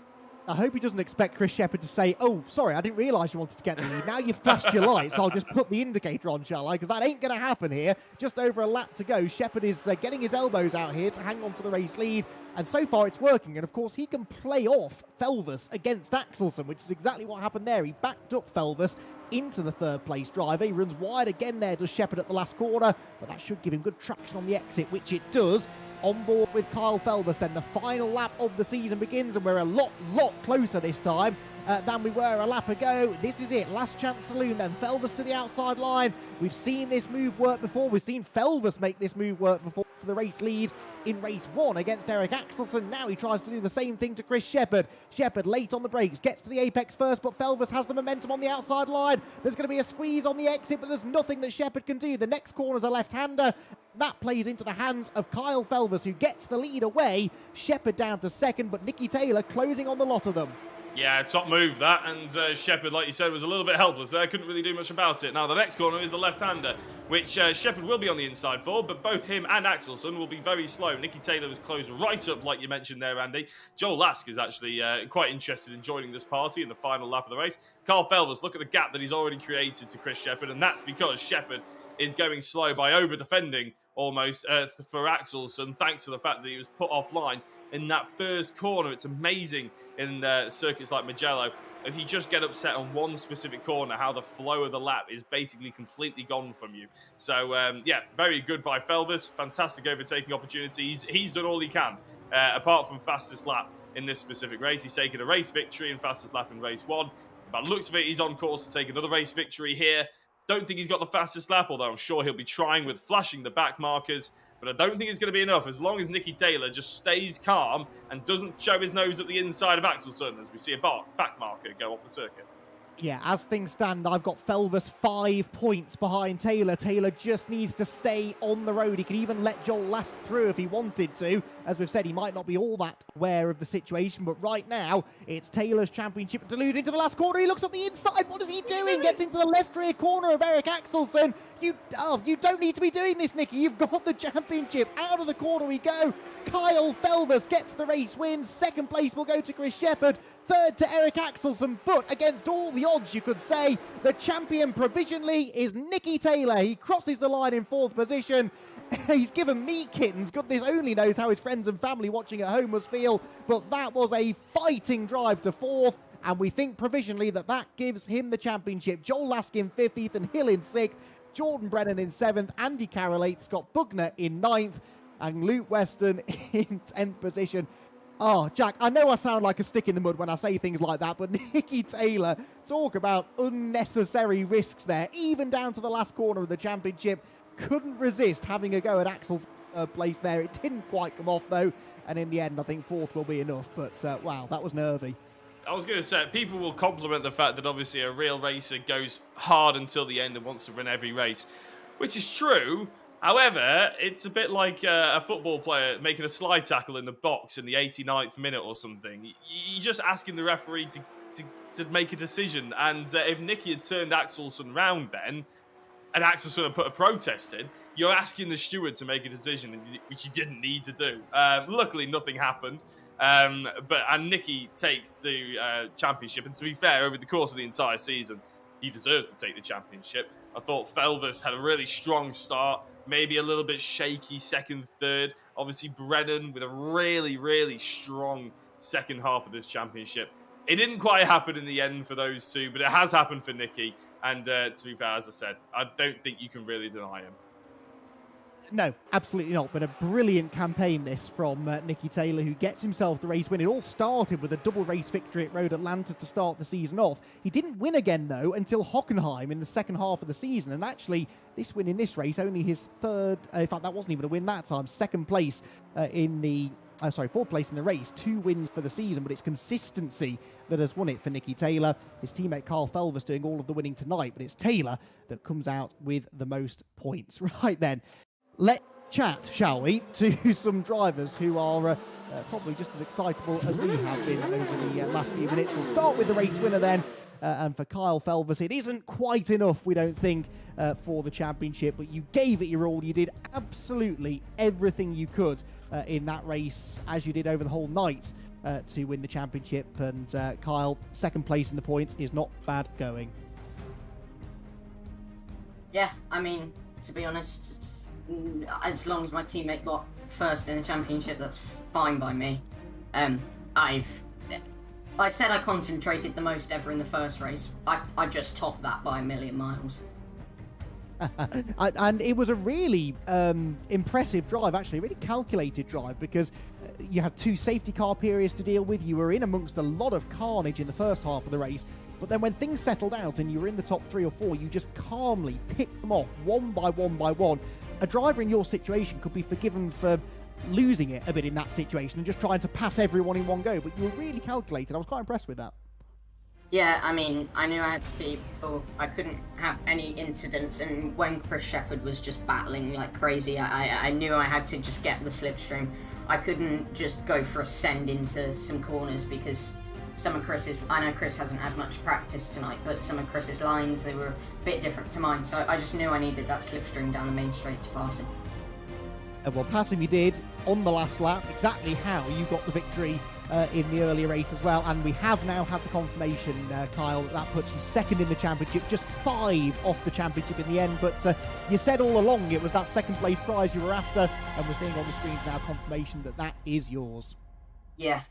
I hope he doesn't expect Chris Shepherd to say, oh, sorry, I didn't realise you wanted to get the lead. Now you've flashed your lights, I'll just put the indicator on, shall I? Because that ain't going to happen here. Just over a lap to go. Shepherd is getting his elbows out here to hang on to the race lead. And so far it's working. And of course, he can play off Felvis against Axelsen, which is exactly what happened there. He backed up Felvis into the 3rd place driver. He runs wide again there, does Shepherd at the last corner. But that should give him good traction on the exit, which it does. On board with Kyle Felvis, then the final lap of the season begins, and we're a lot closer this time than we were a lap ago. This is it, last chance saloon then. Felvus to the outside line. We've seen this move work before. We've seen Felvus make this move work before for the race lead in race 1 against Eric Axelsen. Now he tries to do the same thing to Chris Shepherd. Shepherd late on the brakes, gets to the apex first, but Felvus has the momentum on the outside line. There's going to be a squeeze on the exit, but there's nothing that Shepherd can do. The next corner's a left-hander. That plays into the hands of Kyle Felvus, who gets the lead away. Shepherd down to second, but Nicky Taylor closing on the lot of them. Yeah, top move that, and Shepherd, like you said, was a little bit helpless there, couldn't really do much about it. Now the next corner is the left-hander, which Shepherd will be on the inside for, but both him and Axelsen will be very slow. Nicky Taylor was closed right up, like you mentioned there, Andy. Joel Lask is actually quite interested in joining this party in the final lap of the race. Carl Felvus, look at the gap that he's already created to Chris Shepherd, and that's because Shepherd is going slow by over-defending almost for Axelsen, thanks to the fact that he was put offline in that first corner. It's amazing in circuits like Mugello, if you just get upset on one specific corner, how the flow of the lap is basically completely gone from you. So, yeah, very good by Felvus. Fantastic overtaking opportunities. He's done all he can, apart from fastest lap in this specific race. He's taken a race victory and fastest lap in race 1. By the looks of it, he's on course to take another race victory here. Don't think he's got the fastest lap, although I'm sure he'll be trying with flashing the back markers. But I don't think it's going to be enough as long as Nicky Taylor just stays calm and doesn't show his nose at the inside of Axelsen as we see a back marker go off the circuit. Yeah, as things stand, I've got Felvus 5 points behind Taylor. Taylor just needs to stay on the road. He could even let Joel Lask through if he wanted to. As we've said, he might not be all that aware of the situation, but right now, it's Taylor's championship to lose into the last corner. He looks up the inside. What is he doing? Gets into the left rear corner of Eric Axelsen. You don't need to be doing this, Nicky. You've got the championship. Out of the corner we go. Kyle Felvus gets the race win. Second place will go to Chris Shepherd. Third to Eric Axelsen, but against all the odds, you could say, the champion provisionally is Nicky Taylor. He crosses the line in 4th position. He's given me kittens. Goodness only knows how his friends and family watching at home must feel, but that was a fighting drive to 4th, and we think provisionally that gives him the championship. Joel Lask in 5th, Ethan Hill in 6th, Jordan Brennan in 7th, Andy Carroll 8th, Scott Bugner in 9th, and Luke Weston in 10th position. Oh, Jack, I know I sound like a stick in the mud when I say things like that, but Nicky Taylor, talk about unnecessary risks there, even down to the last corner of the championship. Couldn't resist having a go at Axel's place there. It didn't quite come off, though, and in the end, I think 4th will be enough, but wow, that was nervy. I was going to say, people will compliment the fact that obviously a real racer goes hard until the end and wants to run every race, which is true. However, it's a bit like a football player making a slide tackle in the box in the 89th minute or something. You're just asking the referee to make a decision. And if Nicky had turned Axelsen round then, and Axelsen had put a protest in, you're asking the steward to make a decision, which he didn't need to do. Luckily, nothing happened. And Nicky takes the championship. And to be fair, over the course of the entire season, he deserves to take the championship. I thought Felvus had a really strong start, maybe a little bit shaky second, third. Obviously, Brennan with a really, really strong second half of this championship. It didn't quite happen in the end for those two, but it has happened for Nicky. And to be fair, as I said, I don't think you can really deny him. No, absolutely not. But a brilliant campaign this from Nicky Taylor, who gets himself the race win. It all started with a double race victory at Road Atlanta to start the season off. He didn't win again, though, until Hockenheim in the second half of the season. And actually, this win in this race, only his third, in fact, that wasn't even a win that time, second place in the, fourth place in the race. 2 wins for the season, but it's consistency that has won it for Nicky Taylor. His teammate Carl Felvus doing all of the winning tonight, but it's Taylor that comes out with the most points. Right then. Let's chat, shall we, to some drivers who are probably just as excitable as we have been over the last few minutes. We'll start with the race winner then, and for Kyle Felvus, it isn't quite enough, we don't think, for the championship, but you gave it your all. You did absolutely everything you could in that race, as you did over the whole night, to win the championship, and Kyle, second place in the points is not bad going. Yeah, I mean, to be honest, as long as my teammate got first in the championship, that's fine by me. I said I concentrated the most ever in the first race. I just topped that by a million miles. And it was a really impressive drive, actually, a really calculated drive, because you had 2 safety car periods to deal with. You were in amongst a lot of carnage in the first half of the race. But then when things settled out and you were in the top 3 or 4, you just calmly picked them off one by one by one. A driver in your situation could be forgiven for losing it a bit in that situation and just trying to pass everyone in one go. But you were really calculated. I was quite impressed with that. Yeah, I mean, I knew I had to be, I couldn't have any incidents, and when Chris Shepherd was just battling like crazy, I knew I had to just get the slipstream. I couldn't just go for a send into some corners because some of Chris's, I know Chris hasn't had much practice tonight, but some of Chris's lines, they were a bit different to mine, so I just knew I needed that slipstream down the main straight to pass him. Well, pass him you did on the last lap, exactly how you got the victory in the earlier race as well, and we have now had the confirmation, Kyle, that puts you second in the championship, just 5 off the championship in the end, but you said all along it was that second place prize you were after, and we're seeing on the screens now confirmation that that is yours. Yeah,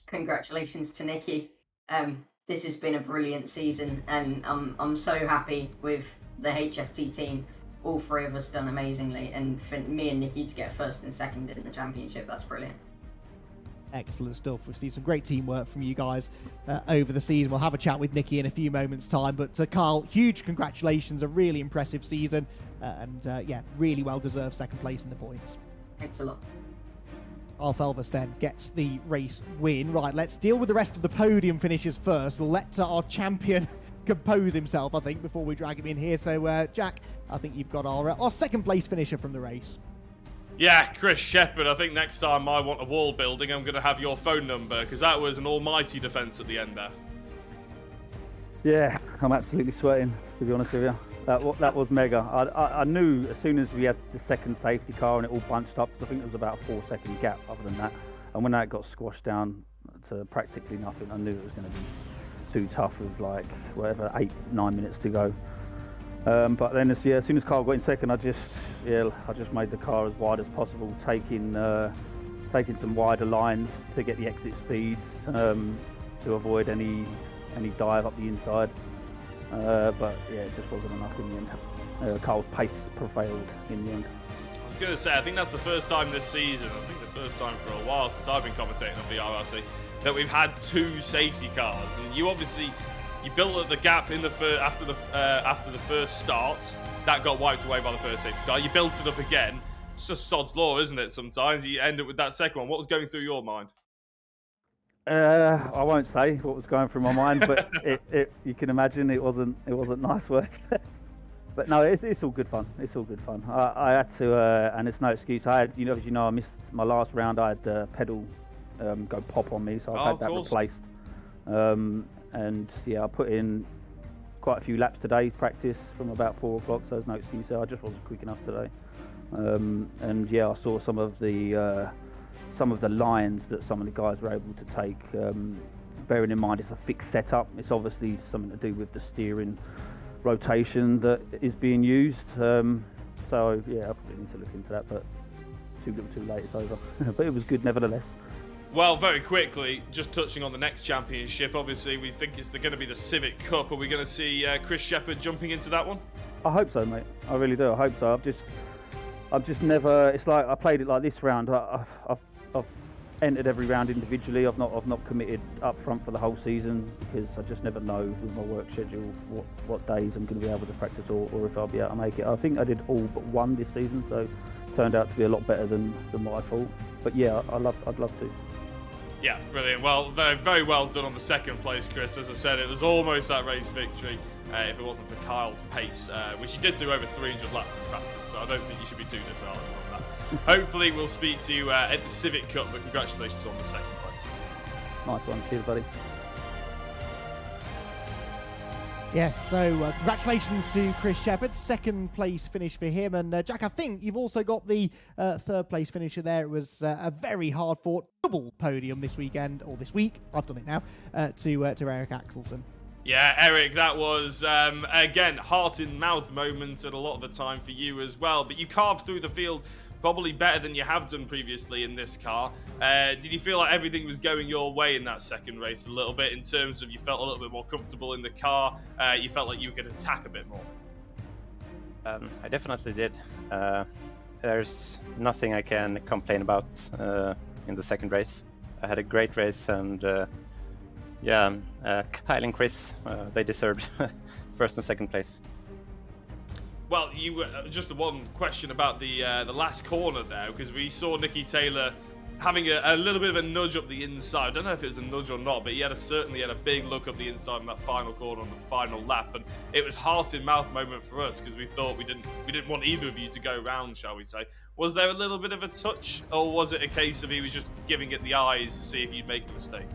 congratulations to Nikki. This has been a brilliant season, and I'm so happy with the HFT team. All 3 of us done amazingly, and for me and Nikki to get first and second in the championship, that's brilliant. Excellent stuff. We've seen some great teamwork from you guys over the season. We'll have a chat with Nikki in a few moments' time. But Carl, huge congratulations. A really impressive season. And yeah, really well-deserved second place in the points. Thanks a lot. Carl Felvis then gets the race win. Right, let's deal with the rest of the podium finishes first. We'll let our champion compose himself, I think, before we drag him in here. So, Jack, I think you've got our second place finisher from the race. Yeah, Chris Shepherd. I think next time I want a wall building, I'm going to have your phone number, because that was an almighty defence at the end there. Yeah, I'm absolutely sweating, to be honest with you. That was mega. I knew as soon as we had the second safety car and it all bunched up, I think there was about a 4-second gap other than that. And when that got squashed down to practically nothing, I knew it was going to be too tough with like, whatever, 8-9 minutes to go. But then as soon as Carl got in second, I just made the car as wide as possible, taking some wider lines to get the exit speeds to avoid any dive up the inside. But yeah, it just wasn't enough in the end. Carl's pace prevailed in the end. I was going to say, I think that's the first time this season, I think the first time for a while since I've been commentating on VRRC, that we've had 2 safety cars. And you built up the gap in the after the first start. That got wiped away by the first safety car. You built it up again. It's just sod's law, isn't it? Sometimes you end up with that second one. What was going through your mind? I won't say what was going through my mind, but you can imagine it wasn't nice words. But no, it's all good fun. It's all good fun. I had to, and it's no excuse. I had, as you know, I missed my last round. I had the pedal go pop on me, so I've had that replaced. And yeah, I put in quite a few laps today, practice from about 4 o'clock, so there's no excuse there. I just wasn't quick enough today. And yeah, I saw some of the lines that some of the guys were able to take. Bearing in mind it's a fixed setup, it's obviously something to do with the steering rotation that is being used. So yeah, I probably need to look into that, but too little too late, it's over. But it was good nevertheless. Well, very quickly, just touching on the next championship, obviously we think it's going to be the Civic Cup. Are we going to see Chris Shepherd jumping into that one? I hope so, mate. I really do. I hope so. I've just never. It's like I played it like this round. I've entered every round individually. I've not committed up front for the whole season because I just never know with my work schedule what days I'm going to be able to practice or if I'll be able to make it. I think I did all but one this season, so it turned out to be a lot better than what I thought. But yeah, I'd love to. Yeah, brilliant. Well, very, very well done on the second place, Chris. As I said, it was almost that race victory if it wasn't for Kyle's pace, which he did do over 300 laps in practice, so I don't think you should be too disheartened on that. Hopefully we'll speak to you at the Civic Cup, but congratulations on the second place. Nice one. Cheers, buddy. Yes, so congratulations to Chris Shepherd, second place finish for him. And Jack, I think you've also got the third place finisher there. It was a very hard fought double podium this weekend, or this week, I've done it now, to Eric Axelson. Yeah, Eric, that was, again, heart-in-mouth moment at a lot of the time for you as well. But you carved through the field probably better than you have done previously in this car. Did you feel like everything was going your way in that second race a little bit, in terms of you felt a little bit more comfortable in the car, you felt like you could attack a bit more? I definitely did. there's nothing I can complain about in the second race. I had a great race, and Kyle and Chris, they deserved first and second place. Well, you just the one question about the last corner there, because we saw Nicky Taylor having a little bit of a nudge up the inside. I don't know if it was a nudge or not, but he certainly had a big look up the inside in that final corner on the final lap, and it was heart in mouth moment for us because we thought we didn't want either of you to go round, shall we say. Was there a little bit of a touch, or was it a case of he was just giving it the eyes to see if you'd make a mistake?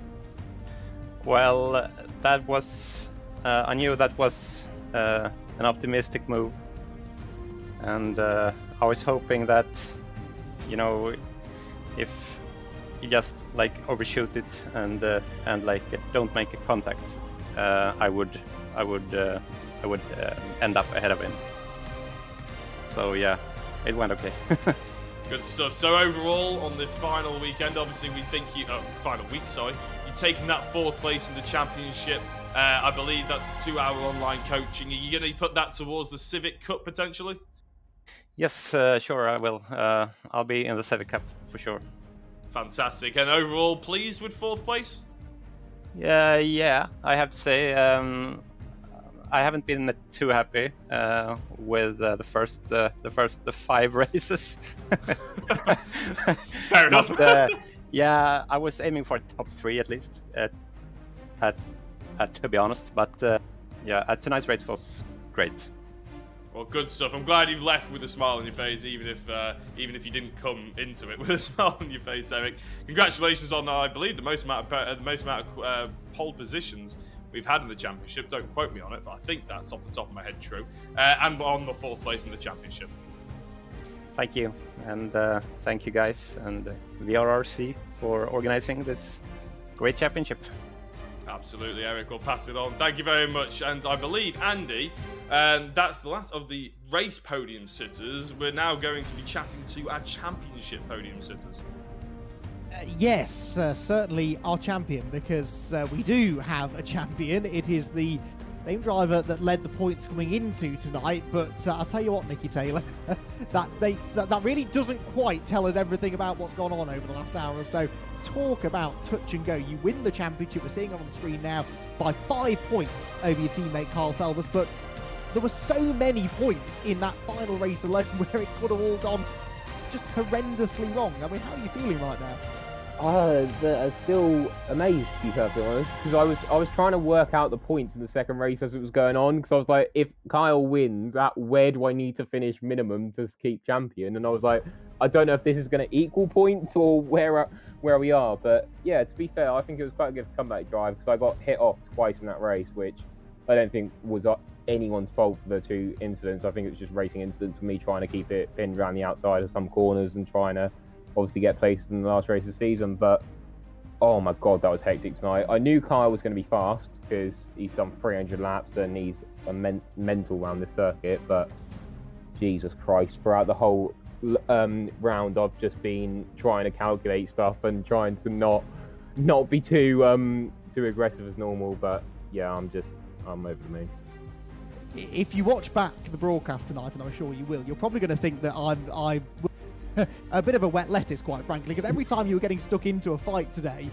Well, that was I knew that was an optimistic move, and I was hoping that, you know, if you just like overshoot it and like don't make a contact, I would end up ahead of him. So yeah, it went okay. Good stuff. So overall, on the final weekend, obviously we think final week, sorry, you've taken that 4th place in the championship. I believe that's the 2-hour online coaching. Are you going to put that towards the Civic Cup potentially? Yes, sure, I will. I'll be in the Civic Cup for sure. Fantastic. And overall, pleased with 4th place? Yeah, I have to say, I haven't been too happy with the first 5 races. Fair enough. But, yeah, I was aiming for top 3 at least, to be honest. But yeah, tonight's race was great. Well, good stuff. I'm glad you've left with a smile on your face, even if you didn't come into it with a smile on your face, Eric. Congratulations on, I believe, the most amount of pole positions we've had in the championship. Don't quote me on it, but I think that's off the top of my head true. And on the 4th place in the championship. Thank you, and thank you guys and VRRC for organizing this great championship. Absolutely, Eric. We'll pass it on. Thank you very much. And I believe, Andy, that's the last of the race podium sitters. We're now going to be chatting to our championship podium sitters. Yes, certainly our champion, because we do have a champion. It is the same driver that led the points coming into tonight, but I'll tell you what, Nicky Taylor, that really doesn't quite tell us everything about what's gone on over the last hour or so. Talk about touch and go. You win the championship, we're seeing it on the screen now, by 5 points over your teammate Carl Felvers, but there were so many points in that final race alone where it could have all gone just horrendously wrong. I mean, how are you feeling right now? I'm still amazed, to be perfectly honest, because I was trying to work out the points in the second race as it was going on, because I was like, if Kyle wins, where do I need to finish minimum to keep champion? And I was like, I don't know if this is going to equal points or where we are. But yeah, to be fair, I think it was quite a good comeback drive, because I got hit off twice in that race, which I don't think was anyone's fault for the 2 incidents. I think it was just racing incidents for me trying to keep it pinned around the outside of some corners and trying to obviously get places in the last race of the season. But oh my god, that was hectic tonight. I knew Kyle was going to be fast because he's done 300 laps and he's a mental around this circuit, but Jesus Christ, throughout the whole round I've just been trying to calculate stuff and trying to not be too aggressive as normal. But yeah, I'm over the moon. If you watch back the broadcast tonight, and I'm sure you will, you're probably going to think that I'm a bit of a wet lettuce, quite frankly, because every time you were getting stuck into a fight today,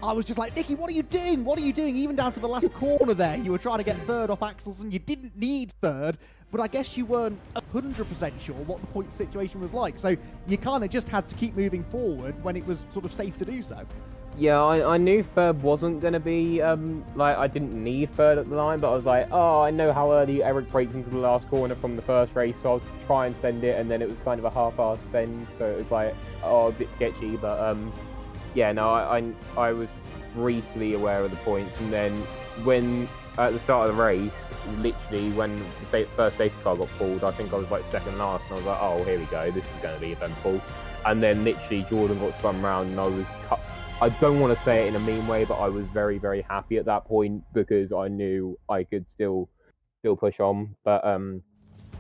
I was just like, Nicky, what are you doing? What are you doing? Even down to the last corner there, you were trying to get third off Axels, and you didn't need third, but I guess you weren't 100% sure what the point situation was like, so you kind of just had to keep moving forward when it was sort of safe to do so. Yeah, I knew third wasn't going to be, I didn't need third at the line, but I was like, oh, I know how early Eric breaks into the last corner from the first race, so I'll try and send it, and then it was kind of a half-assed send, so it was like, oh, a bit sketchy, but, yeah, no, I was briefly aware of the points, and then when, at the start of the race, literally, when the first safety car got pulled, I think I was, like, second last, and I was like, oh, here we go, this is going to be eventful, and then literally Jordan got spun round, and I was cut. I don't want to say it in a mean way, but I was very, very happy at that point because I knew I could still push on. But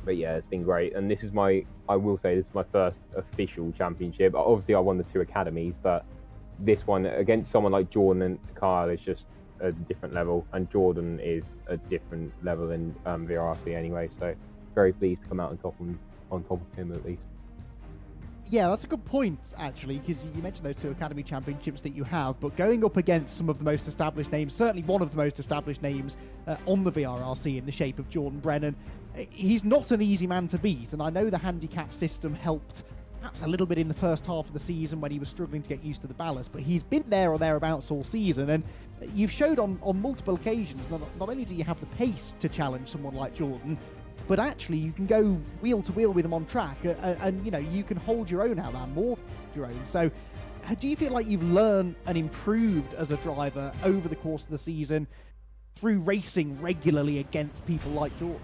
yeah, it's been great. And this is I will say this is my first official championship. Obviously, I won the 2 academies, but this one against someone like Jordan and Kyle is just a different level. And Jordan is a different level in VRRC anyway. So very pleased to come out on top of him at least. Yeah, that's a good point, actually, because you mentioned those two Academy Championships that you have, but going up against some of the most established names, certainly one of the most established names on the VRRC in the shape of Jordan Brennan, he's not an easy man to beat, and I know the handicap system helped perhaps a little bit in the first half of the season when he was struggling to get used to the ballast, but he's been there or thereabouts all season, and you've showed on multiple occasions not only do you have the pace to challenge someone like Jordan, but actually you can go wheel to wheel with him on track, and you know, you can hold your own out there, more your own. So do you feel like you've learned and improved as a driver over the course of the season through racing regularly against people like Jordan?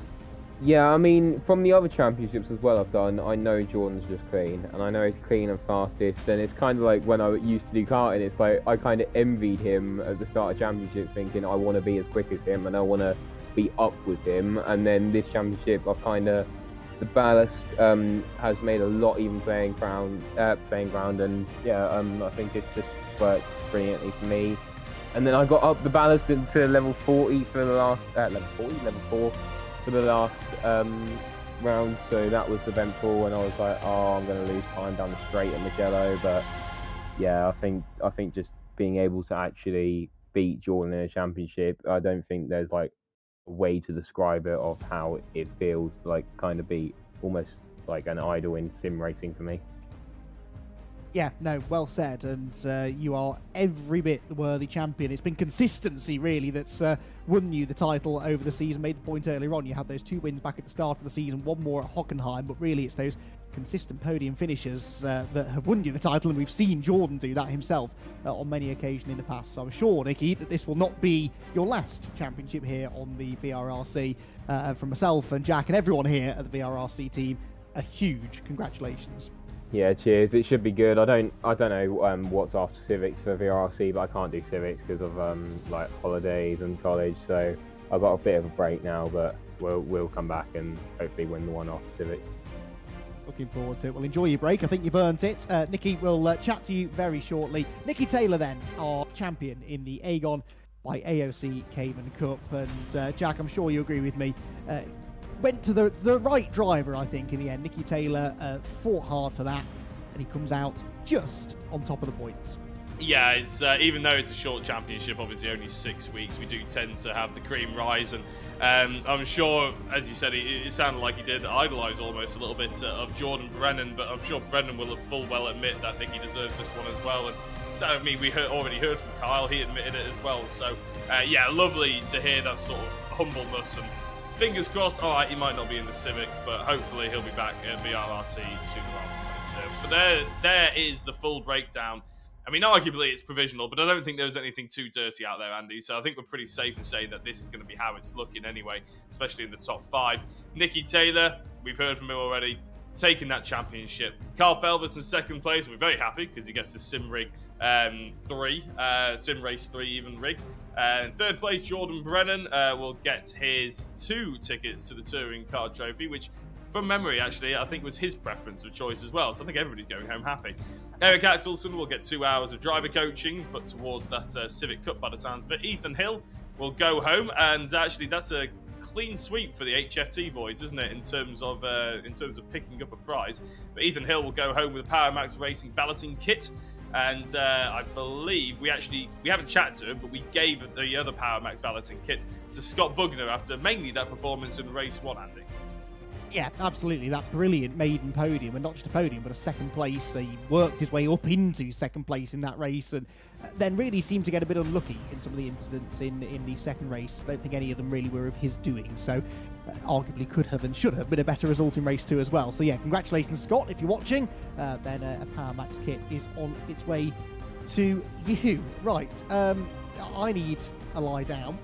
Yeah, I mean, from the other championships as well I've done, I know Jordan's just clean, and I know he's clean and fastest, and it's kind of like when I used to do karting, it's like I kind of envied him at the start of championships, thinking I want to be as quick as him and I want to be up with him. And then this championship, I've kind of, the ballast has made a lot even playing ground, and yeah, I think it's just worked brilliantly for me. And then I got up the ballast into level 40 for the last level 4 for the last round, so that was eventful, and I was like, oh, I'm going to lose time down the straight at Mugello. But yeah, I think just being able to actually beat Jordan in a championship, I don't think there's like a way to describe it of how it feels to like kind of be almost like an idol in sim racing for me. Yeah, no, well said, and you are every bit the worthy champion. It's been consistency, really, that's won you the title over the season. Made the point earlier on, you had those 2 wins back at the start of the season, 1 more at Hockenheim, but really it's those consistent podium finishers that have won you the title, and we've seen Jordan do that himself on many occasions in the past. So I'm sure, Nicky, that this will not be your last championship here on the VRRC. From myself and Jack and everyone here at the VRRC team, a huge congratulations. Yeah, cheers. It should be good. I don't know what's after civics for VRRC, but I can't do civics because of like holidays and college. So I've got a bit of a break now, but we'll come back and hopefully win the one after civics. Looking forward to it. Well, enjoy your break. I think you've earned it. Nicky, we'll chat to you very shortly. Nicky Taylor, then, our champion in the Agon by AOC Cayman Cup. And Jack, I'm sure you agree with me. Went to the right driver, I think, in the end. Nicky Taylor fought hard for that, and he comes out just on top of the points. Yeah, it's even though it's a short championship, obviously only 6 weeks, we do tend to have the cream rise, and I'm sure, as you said, it sounded like he did idolise almost a little bit of Jordan Brennan, but I'm sure Brennan will full well admit that Nicky deserves this one as well. And so, I mean, we already heard from Kyle, he admitted it as well. So, yeah, lovely to hear that sort of humbleness, and fingers crossed. All right, he might not be in the civics, but hopefully he'll be back at VRRC sooner rather than later. But there is the full breakdown. I mean, arguably it's provisional, but I don't think there's anything too dirty out there, Andy. So I think we're pretty safe to say that this is going to be how it's looking anyway, especially in the top 5. Nicky Taylor, we've heard from him already, taking that championship. Carl Felvis in 2nd place. We're very happy because he gets the SimRig 3, SimRace 3 even rig. 3rd place, Jordan Brennan will get his 2 tickets to the Touring Car Trophy, which, from memory, actually, I think was his preference of choice as well. So I think everybody's going home happy. Eric Axelson will get 2 hours of driver coaching put towards that Civic Cup by the sounds of it. Ethan Hill will go home, and actually that's a clean sweep for the HFT boys, isn't it, in terms of picking up a prize. But Ethan Hill will go home with a PowerMax Racing Valeting kit. And I believe we haven't chatted to him, but we gave the other PowerMax Valeting kit to Scott Bugner after mainly that performance in race 1, Andy. Yeah, absolutely. That brilliant maiden podium, and not just a podium, but a 2nd place. He worked his way up into 2nd place in that race, and then really seemed to get a bit unlucky in some of the incidents in the 2nd race. I don't think any of them really were of his doing, so arguably could have and should have been a better result in race 2 as well. So yeah, congratulations, Scott. If you're watching, then a PowerMax kit is on its way to you. Right, I need a lie down.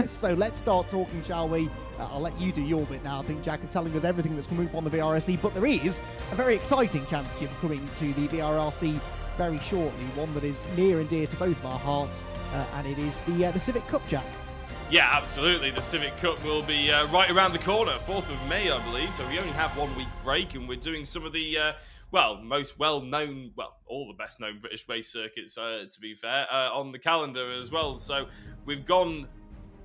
So let's start talking, shall we? I'll let you do your bit now. I think Jack is telling us everything that's coming up on the VRRC, but there is a very exciting championship coming to the VRRC very shortly, one that is near and dear to both of our hearts, and it is the Civic Cup, Jack. Yeah, absolutely. The Civic Cup will be right around the corner, 4th of May, I believe, so we only have 1 week break, and we're doing some of the most well-known, all the best-known British race circuits, to be fair, on the calendar as well. So we've gone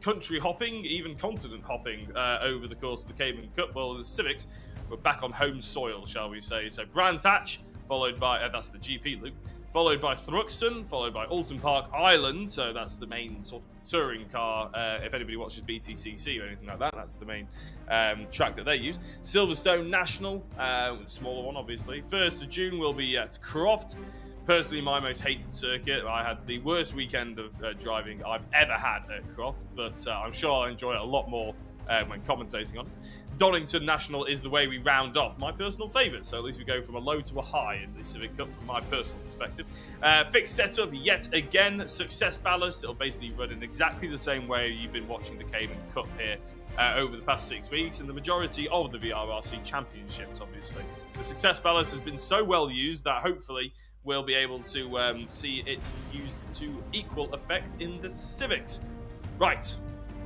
country hopping, even continent hopping over the course of the Cayman Cup. Well, the Civics, we're back on home soil, shall we say. So Brands Hatch, followed by, that's the GP loop, followed by Thruxton, followed by Alton Park Island, so that's the main sort of touring car. If anybody watches BTCC or anything like that, that's the main track that they use. Silverstone National, the smaller one, obviously. 1st of June will be at Croft. Personally, my most hated circuit. I had the worst weekend of driving I've ever had at Croft, but I'm sure I'll enjoy it a lot more when commentating on it. Donington National is the way we round off my personal favourite, so at least we go from a low to a high in the Civic Cup from my personal perspective. Fixed setup yet again, Success Ballast. It'll basically run in exactly the same way you've been watching the Cayman Cup here over the past 6 weeks, and the majority of the VRRC championships, obviously. The Success Ballast has been so well used that hopefully we'll be able to see it used to equal effect in the Civics. Right.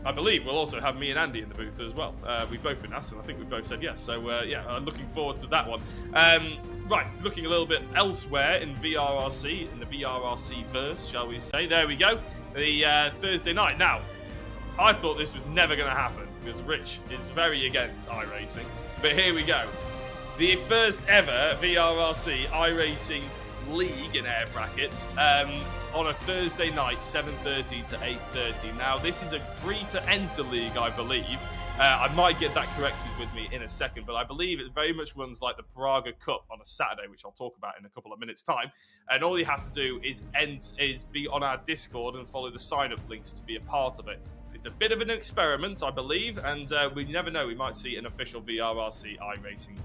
I believe we'll also have me and Andy in the booth as well. We've both been asked, and I think we've both said yes. So, yeah, I'm looking forward to that one. Right, looking a little bit elsewhere in VRRC, in the VRRC verse, shall we say. There we go. The Thursday night. Now, I thought this was never going to happen, because Rich is very against iRacing. But here we go. The first ever VRRC iRacing League in air brackets on a Thursday night, 7:30 to 8:30. Now, this is a free-to-enter league, I believe. I might get that corrected with me in a second, but I believe it very much runs like the Praga Cup on a Saturday, which I'll talk about in a couple of minutes' time. And all you have to do is be on our Discord and follow the sign-up links to be a part of it. It's a bit of an experiment, I believe, and we never know. We might see an official VRRC iRacing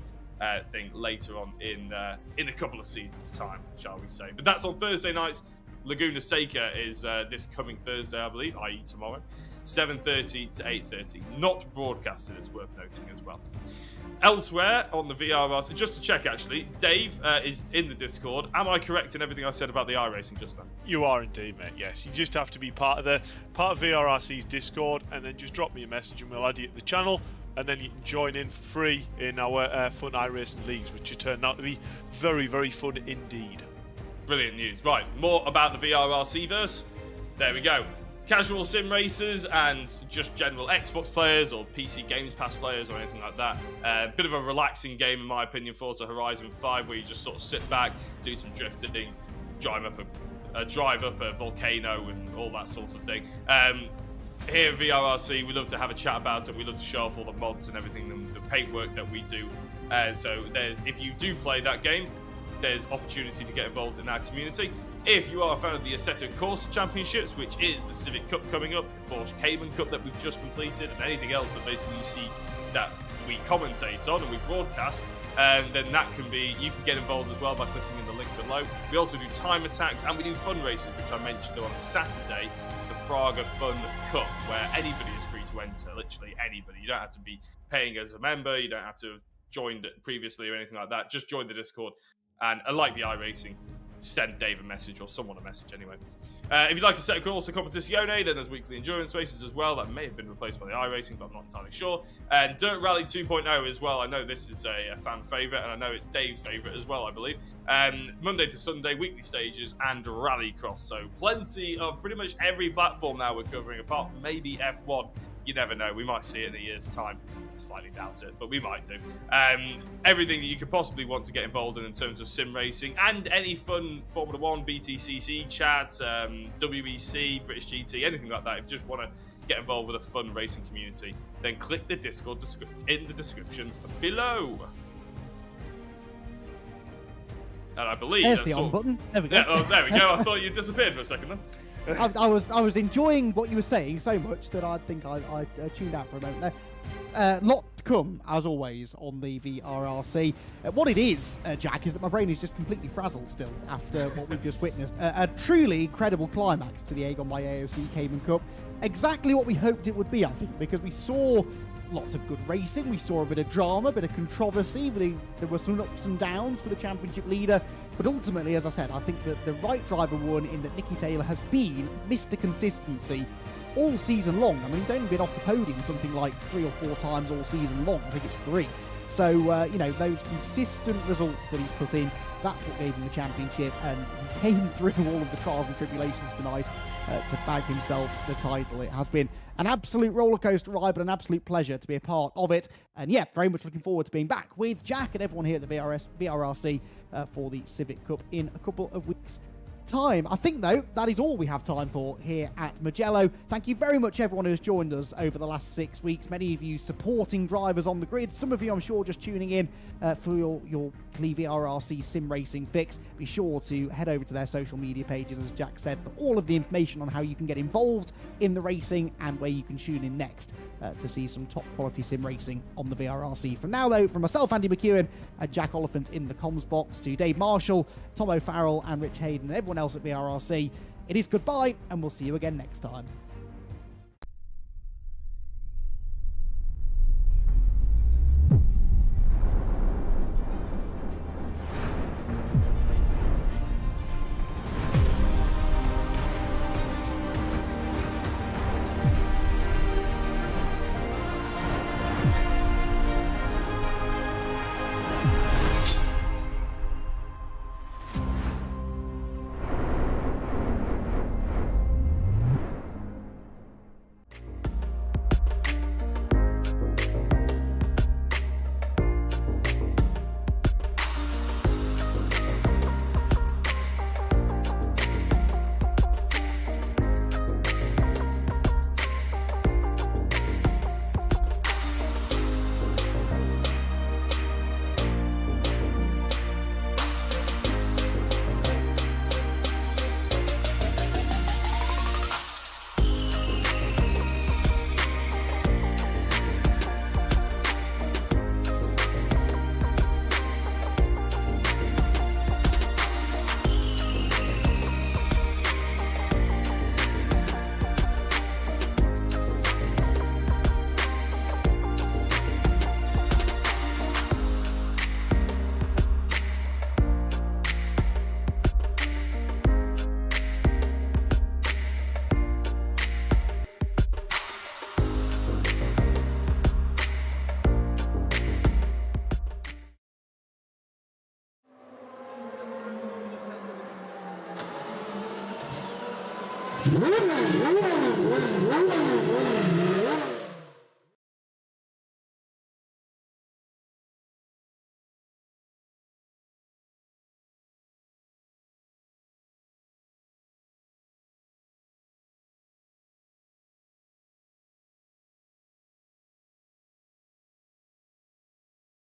thing later on in a couple of seasons' time, shall we say. But that's on Thursday nights. Laguna Seca is this coming Thursday, I believe, i.e. tomorrow, 7:30 to 8:30. Not broadcasted, it's worth noting as well. Elsewhere on the VRRC, just to check actually, Dave is in the Discord. Am I correct in everything I said about the iRacing just then? You are indeed, mate. Yes, you just have to be part of VRRC's Discord, and then just drop me a message, and we'll add you to the channel. And then you can join in for free in our fun iRacing leagues, which have turned out to be very, very fun indeed. Brilliant news. Right, more about the VRRC verse. There we go. Casual sim racers and just general Xbox players or PC Games Pass players or anything like that. Bit of a relaxing game, in my opinion, Forza Horizon 5, where you just sort of sit back, do some drifting, drive up a volcano and all that sort of thing. Here at VRRC, we love to have a chat about it. We love to show off all the mods and everything, and the paintwork that we do. So if you do play that game, there's opportunity to get involved in our community. If you are a fan of the Assetto Corsa Championships, which is the Civic Cup coming up, the Porsche Cayman Cup that we've just completed, and anything else that basically you see that we commentate on and we broadcast, then you can get involved as well by clicking in the link below. We also do time attacks and we do fundraisers, which I mentioned on Saturday, for the Praga Fun Cup, where anybody is free to enter, literally anybody. You don't have to be paying as a member, you don't have to have joined it previously or anything like that. Just join the Discord, and like the iRacing, send Dave a message, or someone a message anyway. If you'd like a set of Corsa Competizione, then there's weekly endurance races as well. That may have been replaced by the iRacing, but I'm not entirely sure. And Dirt Rally 2.0 as well. I know this is a fan favourite, and I know it's Dave's favourite as well, I believe. Monday to Sunday, weekly stages, and Rallycross. So plenty of pretty much every platform now we're covering, apart from maybe F1. You never know, we might see it in a year's time. I slightly doubt it, but we might do. Everything that you could possibly want to get involved in terms of sim racing, and any fun Formula 1, BTCC, chat, WEC, British GT, anything like that. If you just want to get involved with a fun racing community, then click the Discord in the description below. And I believe there's the on button. There we go. Yeah, oh, there we go. I thought you disappeared for a second then. I was enjoying what you were saying so much that I think I tuned out for a moment there. Lot to come, as always, on the VRRC. What it is, Jack, is that my brain is just completely frazzled still after what we've just witnessed. A truly incredible climax to the Agon by AOC Cayman Cup. Exactly what we hoped it would be, I think, because we saw lots of good racing, we saw a bit of drama, a bit of controversy, there were some ups and downs for the championship leader, but ultimately, as I said, I think that the right driver won, in that Nicky Taylor has been Mr. Consistency all season long. I mean, he's only been off the podium something like 3 or 4 times all season long. I think it's 3. So, you know, those consistent results that he's put in, that's what gave him the championship, and he came through all of the trials and tribulations tonight to bag himself the title. It has been an absolute rollercoaster ride, but an absolute pleasure to be a part of it. And yeah, very much looking forward to being back with Jack and everyone here at the VRRC for the Civic Cup in a couple of weeks' time. I think, though, that is all we have time for here at Mugello. Thank you very much, everyone who has joined us over the last 6 weeks. Many of you supporting drivers on the grid. Some of you, I'm sure, just tuning in for your VRRC sim racing fix. Be sure to head over to their social media pages, as Jack said, for all of the information on how you can get involved in the racing and where you can tune in next to see some top quality sim racing on the VRRC. From now, though, from myself, Andy McEwen, and Jack Oliphant in the comms box, to Dave Marshall, Tom O'Farrell, and Rich Hayden, and everyone else at VRRC, it is goodbye, and we'll see you again next time. Woo!